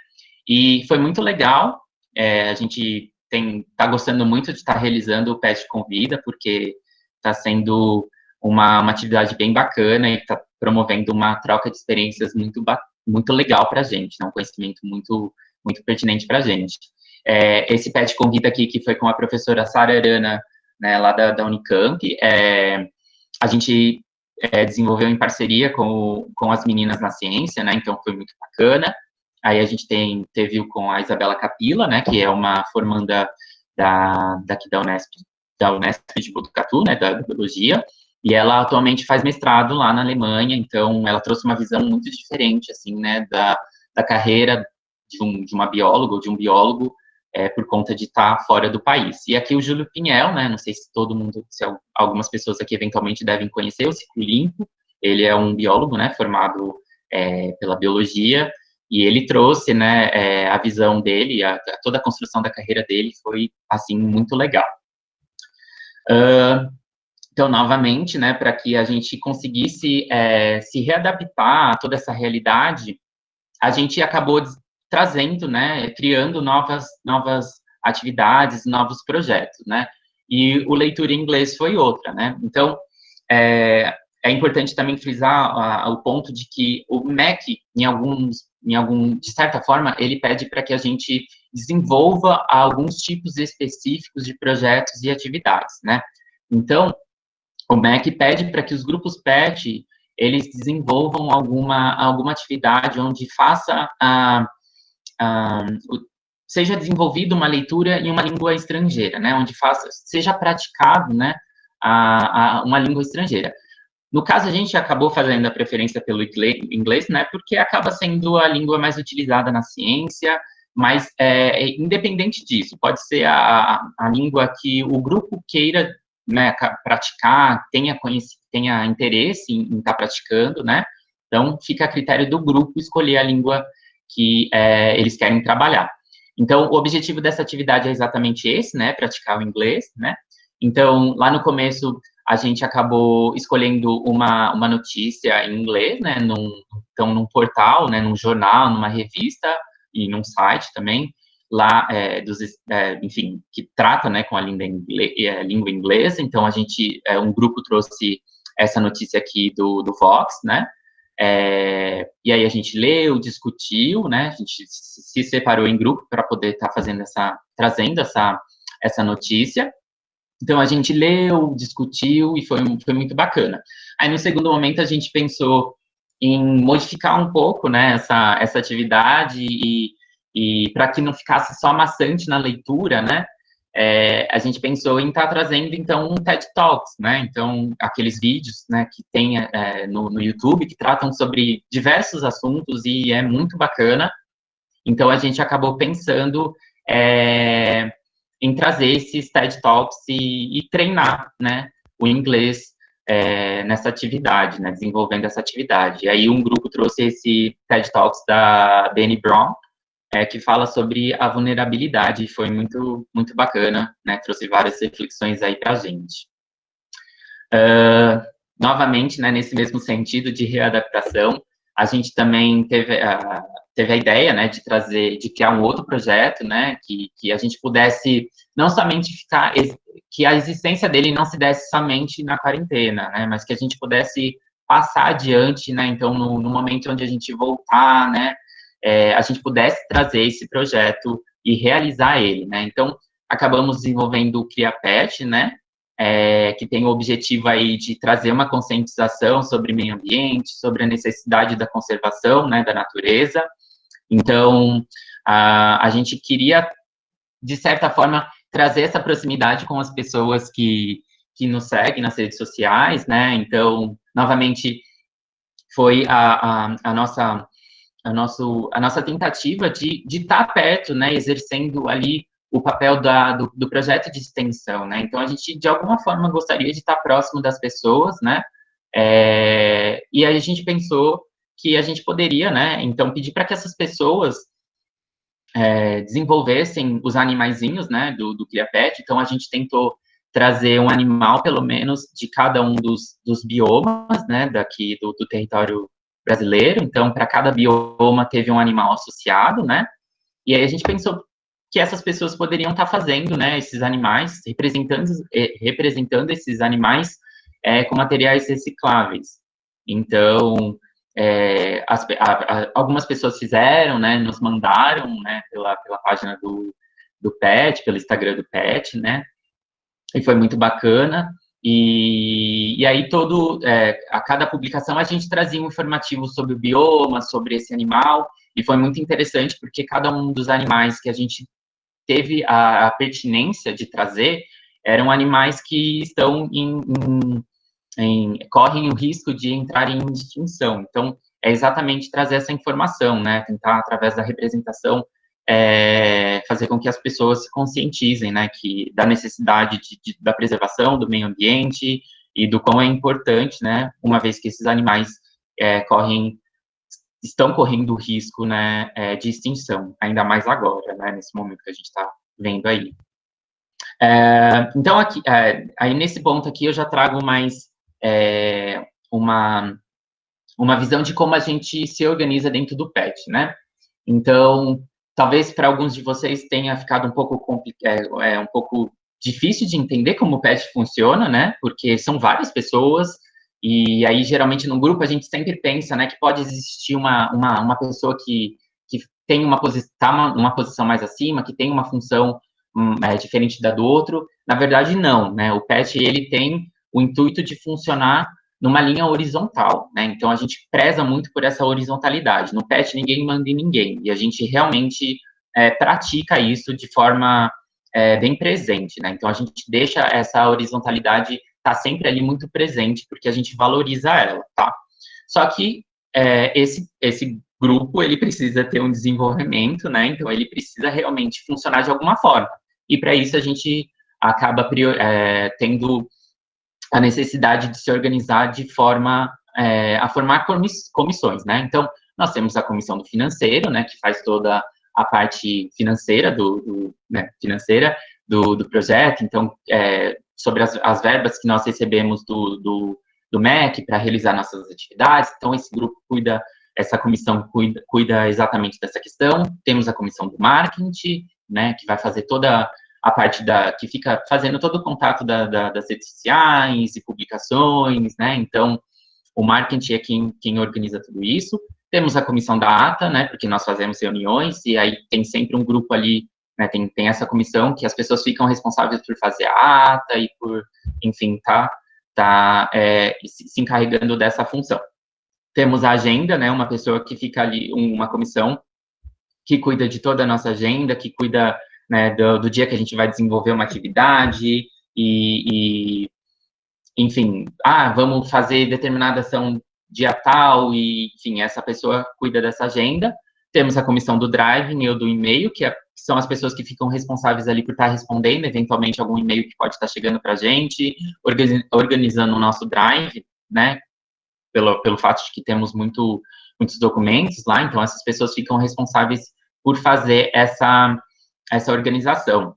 E foi muito legal. A gente está gostando muito de estar realizando o PET Convida, porque está sendo uma atividade bem bacana e está promovendo uma troca de experiências muito legal para a gente, né? Um conhecimento muito pertinente para a gente. Esse PET Convida aqui, que foi com a professora Sara Arana, né, lá da Unicamp, a gente desenvolveu em parceria com as meninas na ciência, né, então foi muito bacana. Aí a gente teve com a Isabela Capilla, né, que é uma formanda daqui da Unesp de Botucatu, né, da biologia, e ela atualmente faz mestrado lá na Alemanha, então ela trouxe uma visão muito diferente, assim, né, da carreira de uma bióloga ou de um biólogo por conta de estar fora do país. E aqui o Júlio Pinhel, né, não sei se todo mundo, se algumas pessoas aqui eventualmente devem conhecer, o Ciclo Limpo, ele é um biólogo, né, formado pela biologia, e ele trouxe, né, a visão dele, toda a construção da carreira dele foi, assim, muito legal. Então, novamente, né, para que a gente conseguisse se readaptar a toda essa realidade, a gente acabou trazendo, né, criando novas atividades, novos projetos, né, e o Leitura em Inglês foi outra, né. Então, é importante também frisar o ponto de que o MEC, de certa forma, ele pede para que a gente desenvolva alguns tipos específicos de projetos e atividades, né. Então, o MEC pede para que os grupos PET, eles desenvolvam alguma atividade onde seja desenvolvida uma leitura em uma língua estrangeira, né, onde seja praticado, né, uma língua estrangeira. No caso, a gente acabou fazendo a preferência pelo inglês, né, porque acaba sendo a língua mais utilizada na ciência, mas independente disso, pode ser a língua que o grupo queira, né, praticar, tenha interesse em estar praticando, né, então fica a critério do grupo escolher a língua que eles querem trabalhar. Então, o objetivo dessa atividade é exatamente esse, né, praticar o inglês, né, então, lá no começo, a gente acabou escolhendo uma notícia em inglês, né, num portal, né, num jornal, numa revista e num site também, lá, enfim, que trata, né, com a língua inglesa. Então, um grupo trouxe essa notícia aqui do Vox, né, e aí a gente leu, discutiu, né, a gente se separou em grupo para poder estar trazendo essa notícia. Então, a gente leu, discutiu e foi muito bacana. Aí, no segundo momento, a gente pensou em modificar um pouco, né, essa atividade e para que não ficasse só maçante na leitura, né, a gente pensou em estar trazendo, então, um TED Talks, né, então, aqueles vídeos, né, que tem no YouTube, que tratam sobre diversos assuntos e é muito bacana. Então, a gente acabou pensando em trazer esses TED Talks e treinar, né, o inglês nessa atividade, né, desenvolvendo essa atividade. E aí um grupo trouxe esse TED Talks da Brené Brown, que fala sobre a vulnerabilidade, e foi muito, muito bacana, né, trouxe várias reflexões aí para a gente. Novamente, né, nesse mesmo sentido de readaptação, a gente também teve a ideia, né, de criar um outro projeto, né, que a gente pudesse não somente que a existência dele não se desse somente na quarentena, né, mas que a gente pudesse passar adiante, né, então no momento onde a gente voltar, né, a gente pudesse trazer esse projeto e realizar ele, né. Então, acabamos desenvolvendo o CriaPet, né, que tem o objetivo aí de trazer uma conscientização sobre meio ambiente, sobre a necessidade da conservação, né, da natureza. Então, a gente queria, de certa forma, trazer essa proximidade com as pessoas que nos seguem nas redes sociais, né, então, novamente, foi a nossa tentativa de estar perto, né, exercendo ali o papel do projeto de extensão, né, então a gente, de alguma forma, gostaria de estar próximo das pessoas, né, e aí a gente pensou que a gente poderia, né, então, pedir para que essas pessoas desenvolvessem os animaizinhos, né, do CriaPet. Então, a gente tentou trazer um animal, pelo menos, de cada um dos biomas, né, daqui do território brasileiro. Então, para cada bioma teve um animal associado, né, e aí a gente pensou que essas pessoas poderiam estar fazendo, né, esses animais, representando esses animais com materiais recicláveis. Então, algumas pessoas fizeram, né, nos mandaram, né, pela página do PET, pelo Instagram do PET, né, e foi muito bacana. E aí a cada publicação a gente trazia um informativo sobre o bioma, sobre esse animal, e foi muito interessante porque cada um dos animais que a gente teve a pertinência de trazer eram animais que estão correm o risco de entrar em extinção. Então, é exatamente trazer essa informação, né, tentar, através da representação, fazer com que as pessoas se conscientizem, né, da necessidade da preservação do meio ambiente e do quão é importante, né, uma vez que esses animais estão correndo risco, né, de extinção, ainda mais agora, né, nesse momento que a gente está vendo aí. Então, aqui, aí nesse ponto aqui eu já trago mais uma visão de como a gente se organiza dentro do PET, né? Então, talvez para alguns de vocês tenha ficado um pouco um pouco difícil de entender como o PET funciona, né? Porque são várias pessoas, e aí, geralmente, no grupo, a gente sempre pensa, né, que pode existir uma pessoa que tem uma posição mais acima, que tem uma função diferente da do outro. Na verdade, não, né? O PET, ele tem o intuito de funcionar numa linha horizontal, né? Então, a gente preza muito por essa horizontalidade. No PET, ninguém manda em ninguém, e a gente realmente pratica isso de forma bem presente, né? Então, a gente deixa essa horizontalidade estar sempre ali muito presente, porque a gente valoriza ela, tá? Só que esse grupo, ele precisa ter um desenvolvimento, né? Então, ele precisa realmente funcionar de alguma forma. E, para isso, a gente acaba tendo a necessidade de se organizar de forma a formar comissões, né? Então, nós temos a comissão do financeiro, né, que faz toda a parte financeira do projeto. Então, sobre as verbas que nós recebemos do MEC para realizar nossas atividades. Então, essa comissão cuida exatamente dessa questão. Temos a comissão do marketing, né, que vai fazer toda a parte que fica fazendo todo o contato das redes sociais e publicações, né? Então, o marketing é quem organiza tudo isso. Temos a comissão da ata, né? Porque nós fazemos reuniões e aí tem sempre um grupo ali, né? Tem essa comissão que as pessoas ficam responsáveis por fazer a ata e por, enfim, se encarregando dessa função. Temos a agenda, né? Uma pessoa que fica ali, uma comissão que cuida de toda a nossa agenda, que cuida, né, do dia que a gente vai desenvolver uma atividade enfim, vamos fazer determinada ação dia tal, e, enfim, essa pessoa cuida dessa agenda. Temos a comissão do Drive e do e-mail, que são as pessoas que ficam responsáveis ali por estar respondendo, eventualmente, algum e-mail que pode estar chegando para a gente, organizando o nosso Drive, né, pelo fato de que temos muitos documentos lá, então essas pessoas ficam responsáveis por fazer essa organização.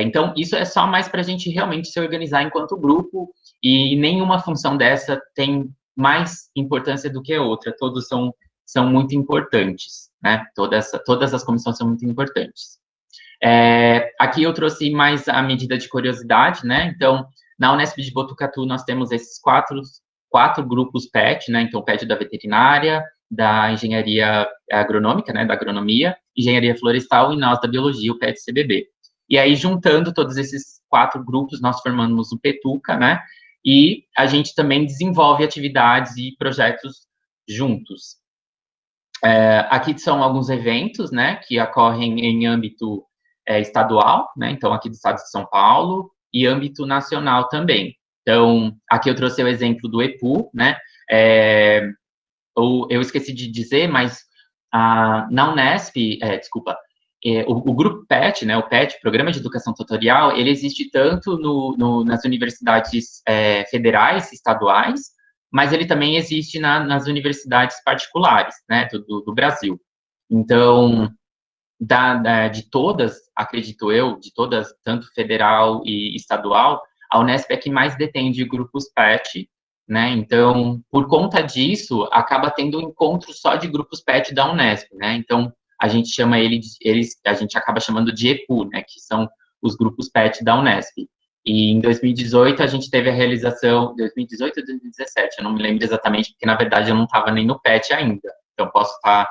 Então, isso é só mais para a gente realmente se organizar enquanto grupo, e nenhuma função dessa tem mais importância do que a outra, todos são muito importantes, né? Todas as comissões são muito importantes. Aqui eu trouxe mais a medida de curiosidade, né? Então, na Unesp de Botucatu, nós temos esses quatro grupos PET, né? Então, o PET da veterinária, da engenharia agronômica, né? Da agronomia, engenharia florestal, e nós da biologia, o PET-CBB. E aí, juntando todos esses 4 grupos, nós formamos o PETUCA, né? E a gente também desenvolve atividades e projetos juntos. Aqui são alguns eventos, né? Que ocorrem em âmbito estadual, né? Então, aqui do estado de São Paulo, e âmbito nacional também. Então, aqui eu trouxe o exemplo do EPU, né? Eu esqueci de dizer, mas na Unesp, o grupo PET, né, o PET, Programa de Educação Tutorial, ele existe tanto nas universidades federais, estaduais, mas ele também existe nas universidades particulares, né, do Brasil. Então, de todas, acredito eu, de todas, tanto federal e estadual, a Unesp é que mais detém de grupos PET, né? Então, por conta disso, acaba tendo um encontro só de grupos PET da Unesp, né? Então, a gente chama a gente acaba chamando de EPU, né? Que são os grupos PET da Unesp. E em 2018 a gente teve a realização, 2018 ou 2017, eu não me lembro exatamente, porque na verdade eu não estava nem no PET ainda. Então, posso estar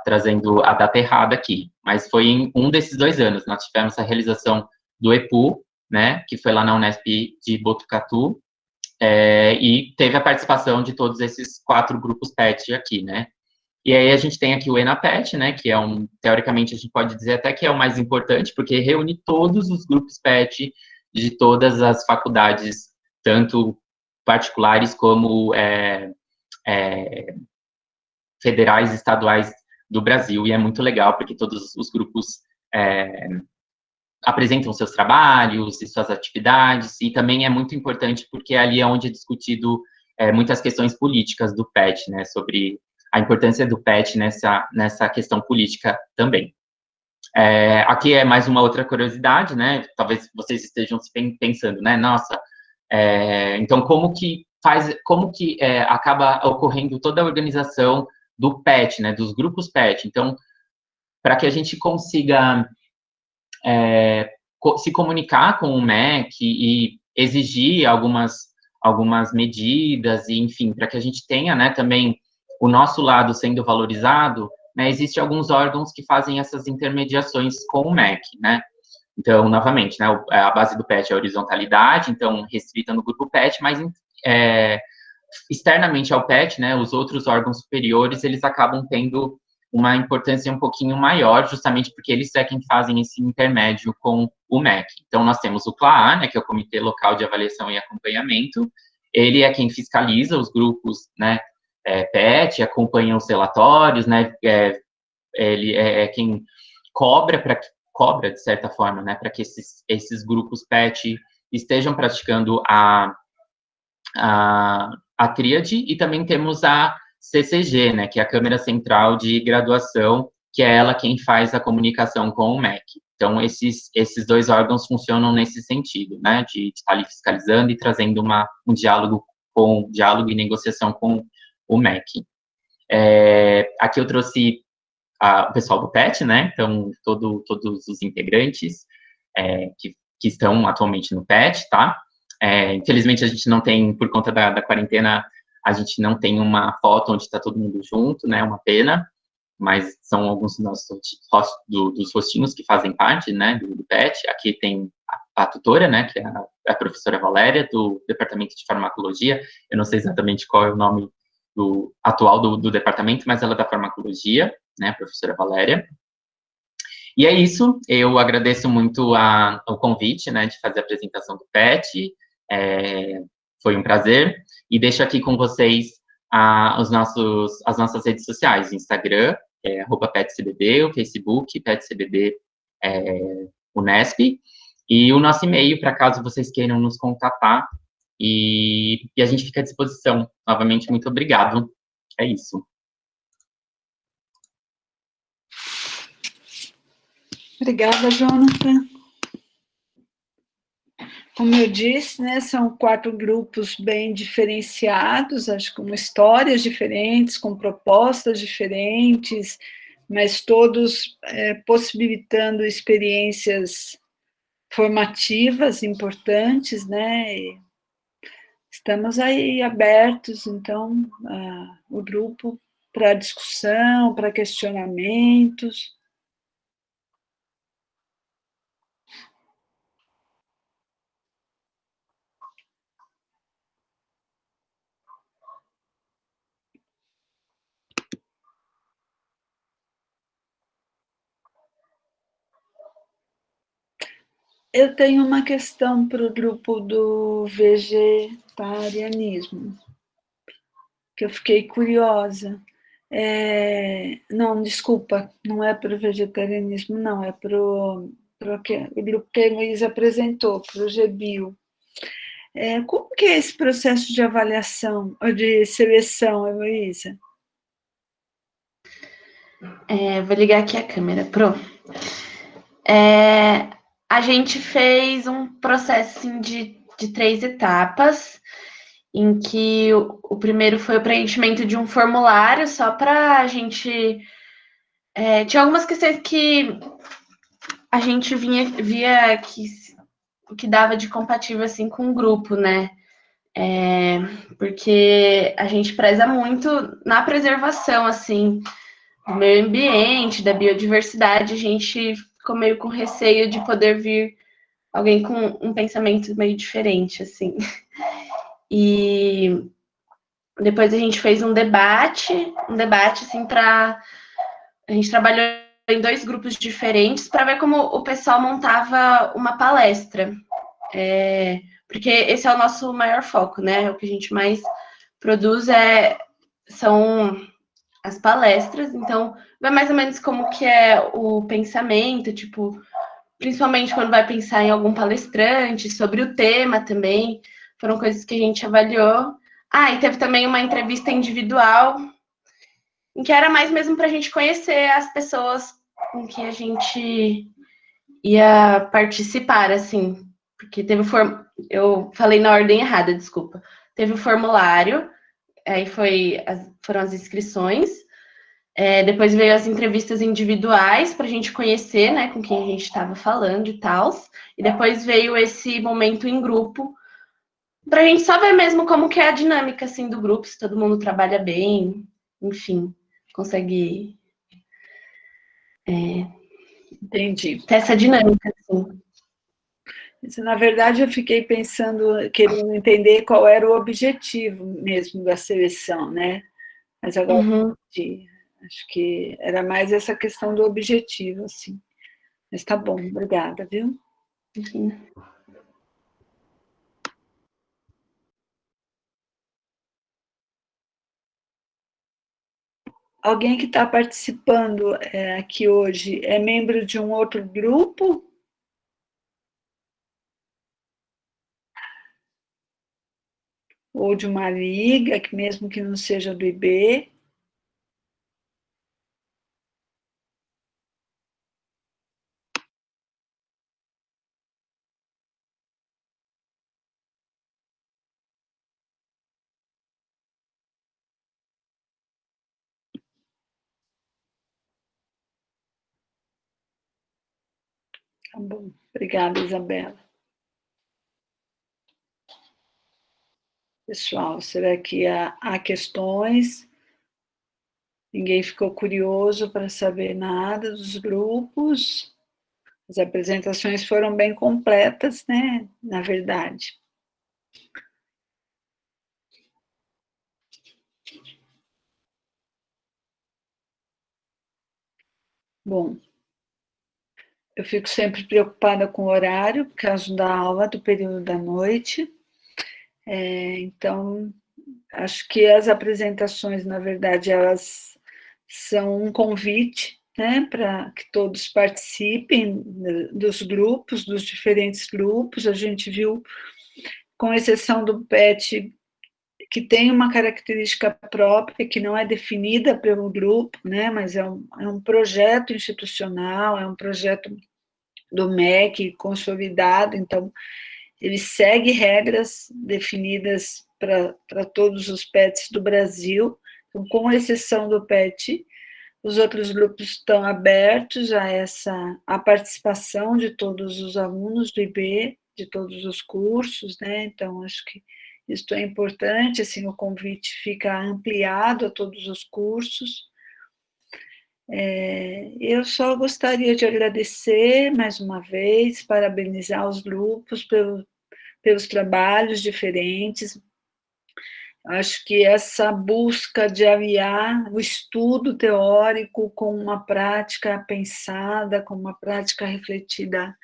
trazendo a data errada aqui, mas foi em um desses 2 anos, nós tivemos a realização do EPU, né, que foi lá na Unesp de Botucatu, e teve a participação de todos esses 4 grupos PET aqui, né. E aí a gente tem aqui o ENAPET, né, que é teoricamente a gente pode dizer até que é o mais importante, porque reúne todos os grupos PET de todas as faculdades, tanto particulares como federais, estaduais do Brasil, e é muito legal, porque todos os grupos apresentam seus trabalhos e suas atividades, e também é muito importante porque ali é onde é discutido muitas questões políticas do PET, né, sobre a importância do PET nessa questão política também. Aqui é mais uma outra curiosidade, né? Talvez vocês estejam pensando, né? Nossa, então como que acaba ocorrendo toda a organização do PET, né? Dos grupos PET. Então, para que a gente consiga se comunicar com o MEC e exigir algumas medidas, e enfim, para que a gente tenha, né, também o nosso lado sendo valorizado, né, existem alguns órgãos que fazem essas intermediações com o MEC, né? Então, novamente, né, a base do PET é a horizontalidade, então, restrita no grupo PET, mas externamente ao PET, né, os outros órgãos superiores, eles acabam tendo uma importância um pouquinho maior, justamente porque eles é quem fazem esse intermédio com o MEC. Então, nós temos o CLAA, né, que é o Comitê Local de Avaliação e Acompanhamento, ele é quem fiscaliza os grupos, né, PET, acompanha os relatórios, né, ele é quem cobra, de certa forma, né, para que esses grupos PET estejam praticando a tríade, e também temos a CCG, né, que é a Câmara Central de Graduação, que é ela quem faz a comunicação com o MEC. Então, esses dois órgãos funcionam nesse sentido, né, de estar ali fiscalizando e trazendo um diálogo e negociação com o MEC. Aqui eu trouxe o pessoal do PET, né, então, todos os integrantes que estão atualmente no PET, tá? Infelizmente, a gente não tem, por conta da quarentena, a gente não tem uma foto onde está todo mundo junto, né, uma pena, mas são alguns dos rostinhos que fazem parte, né, do PET. Aqui tem a tutora, né, que é a professora Valéria, do Departamento de Farmacologia. Eu não sei exatamente qual é o nome atual do departamento, mas ela é da Farmacologia, né, a professora Valéria. E é isso, eu agradeço muito o convite, né, de fazer a apresentação do PET, foi um prazer, e deixo aqui com vocês as nossas redes sociais, o Instagram, @PetCBD, o Facebook, PetCBD Unesp, e o nosso e-mail, para caso vocês queiram nos contatar, e a gente fica à disposição. Novamente, muito obrigado, é isso. Obrigada, Jonathan. Como eu disse, né, são 4 grupos bem diferenciados, acho que com histórias diferentes, com propostas diferentes, mas todos possibilitando experiências formativas importantes, né? E estamos aí abertos, então, o grupo para discussão, para questionamentos. Eu tenho uma questão para o grupo do vegetarianismo, que eu fiquei curiosa. Não, desculpa, não é para o vegetarianismo, não, é para o grupo que a Heloísa apresentou, para o GBio. Como que é esse processo de avaliação, ou de seleção, Heloísa? Vou ligar aqui a câmera, pronto. A gente fez um processo assim, de 3 etapas, em que o primeiro foi o preenchimento de um formulário, só para a gente... tinha algumas questões que a gente via que dava de compatível assim, com o grupo, né? Porque a gente preza muito na preservação, assim, do meio ambiente, da biodiversidade. A gente ficou meio com receio de poder vir alguém com um pensamento meio diferente, assim. E depois a gente fez um debate assim, a gente trabalhou em 2 grupos diferentes para ver como o pessoal montava uma palestra. Porque esse é o nosso maior foco, né? O que a gente mais produz são as palestras. Então, vai mais ou menos como que é o pensamento, tipo, principalmente quando vai pensar em algum palestrante, sobre o tema também. Foram coisas que a gente avaliou. E teve também uma entrevista individual, em que era mais mesmo para a gente conhecer as pessoas com que a gente ia participar, assim, porque teve eu falei na ordem errada, desculpa. Teve o formulário, aí foram as inscrições, depois veio as entrevistas individuais para a gente conhecer, né, com quem a gente estava falando e tal, e depois veio esse momento em grupo, para a gente só ver mesmo como que é a dinâmica, assim, do grupo, se todo mundo trabalha bem, enfim, consegue Entendi. ter essa dinâmica, assim. Na verdade, eu fiquei pensando, querendo entender qual era o objetivo mesmo da seleção, né? Mas agora entendi. Acho que era mais essa questão do objetivo, assim. Mas tá bom, obrigada, viu? Enfim. Alguém que está participando aqui hoje é membro de um outro grupo? Ou de uma liga, que mesmo que não seja do IB? Tá bom. Obrigada, Isabela. Pessoal, será que há questões? Ninguém ficou curioso para saber nada dos grupos? As apresentações foram bem completas, né? Na verdade. Bom, eu fico sempre preocupada com o horário, por causa da aula do período da noite. Então, acho que as apresentações, na verdade, elas são um convite, né, para que todos participem dos grupos, dos diferentes grupos. A gente viu, com exceção do PET, que tem uma característica própria, que não é definida pelo grupo, né, mas é um projeto institucional, é um projeto do MEC consolidado, então ele segue regras definidas para todos os PETs do Brasil. Então, com exceção do PET, os outros grupos estão abertos a participação de todos os alunos do IB, de todos os cursos, né? Então, acho que isso é importante, assim, o convite fica ampliado a todos os cursos. Eu só gostaria de agradecer mais uma vez, parabenizar os grupos pelos trabalhos diferentes. Acho que essa busca de aliar o estudo teórico com uma prática pensada, com uma prática refletida,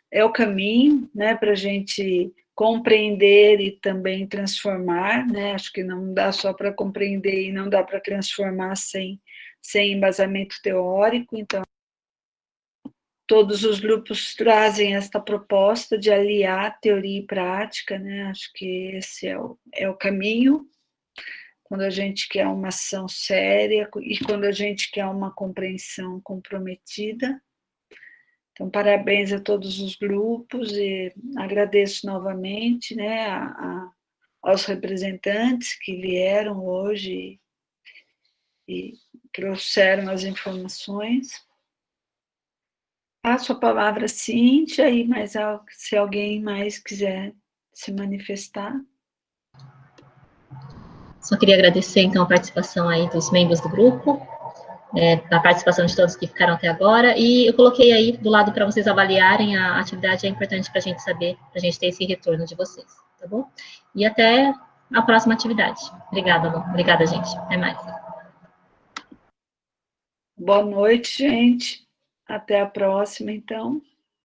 é o caminho, né, para a gente compreender e também transformar, né? Acho que não dá só para compreender e não dá para transformar sem embasamento teórico. Então, todos os grupos trazem esta proposta de aliar teoria e prática, né? Acho que esse é o caminho, quando a gente quer uma ação séria e quando a gente quer uma compreensão comprometida. Então, parabéns a todos os grupos e agradeço novamente, né, aos representantes que vieram hoje e trouxeram as informações. Passo a palavra a Cíntia, e se alguém mais quiser se manifestar. Só queria agradecer, então, a participação aí dos membros do grupo, a participação de todos que ficaram até agora, e eu coloquei aí do lado para vocês avaliarem a atividade, é importante para a gente saber, para a gente ter esse retorno de vocês, tá bom? E até a próxima atividade. Obrigada, Lu. Obrigada, gente. Até mais. Boa noite, gente. Até a próxima, então.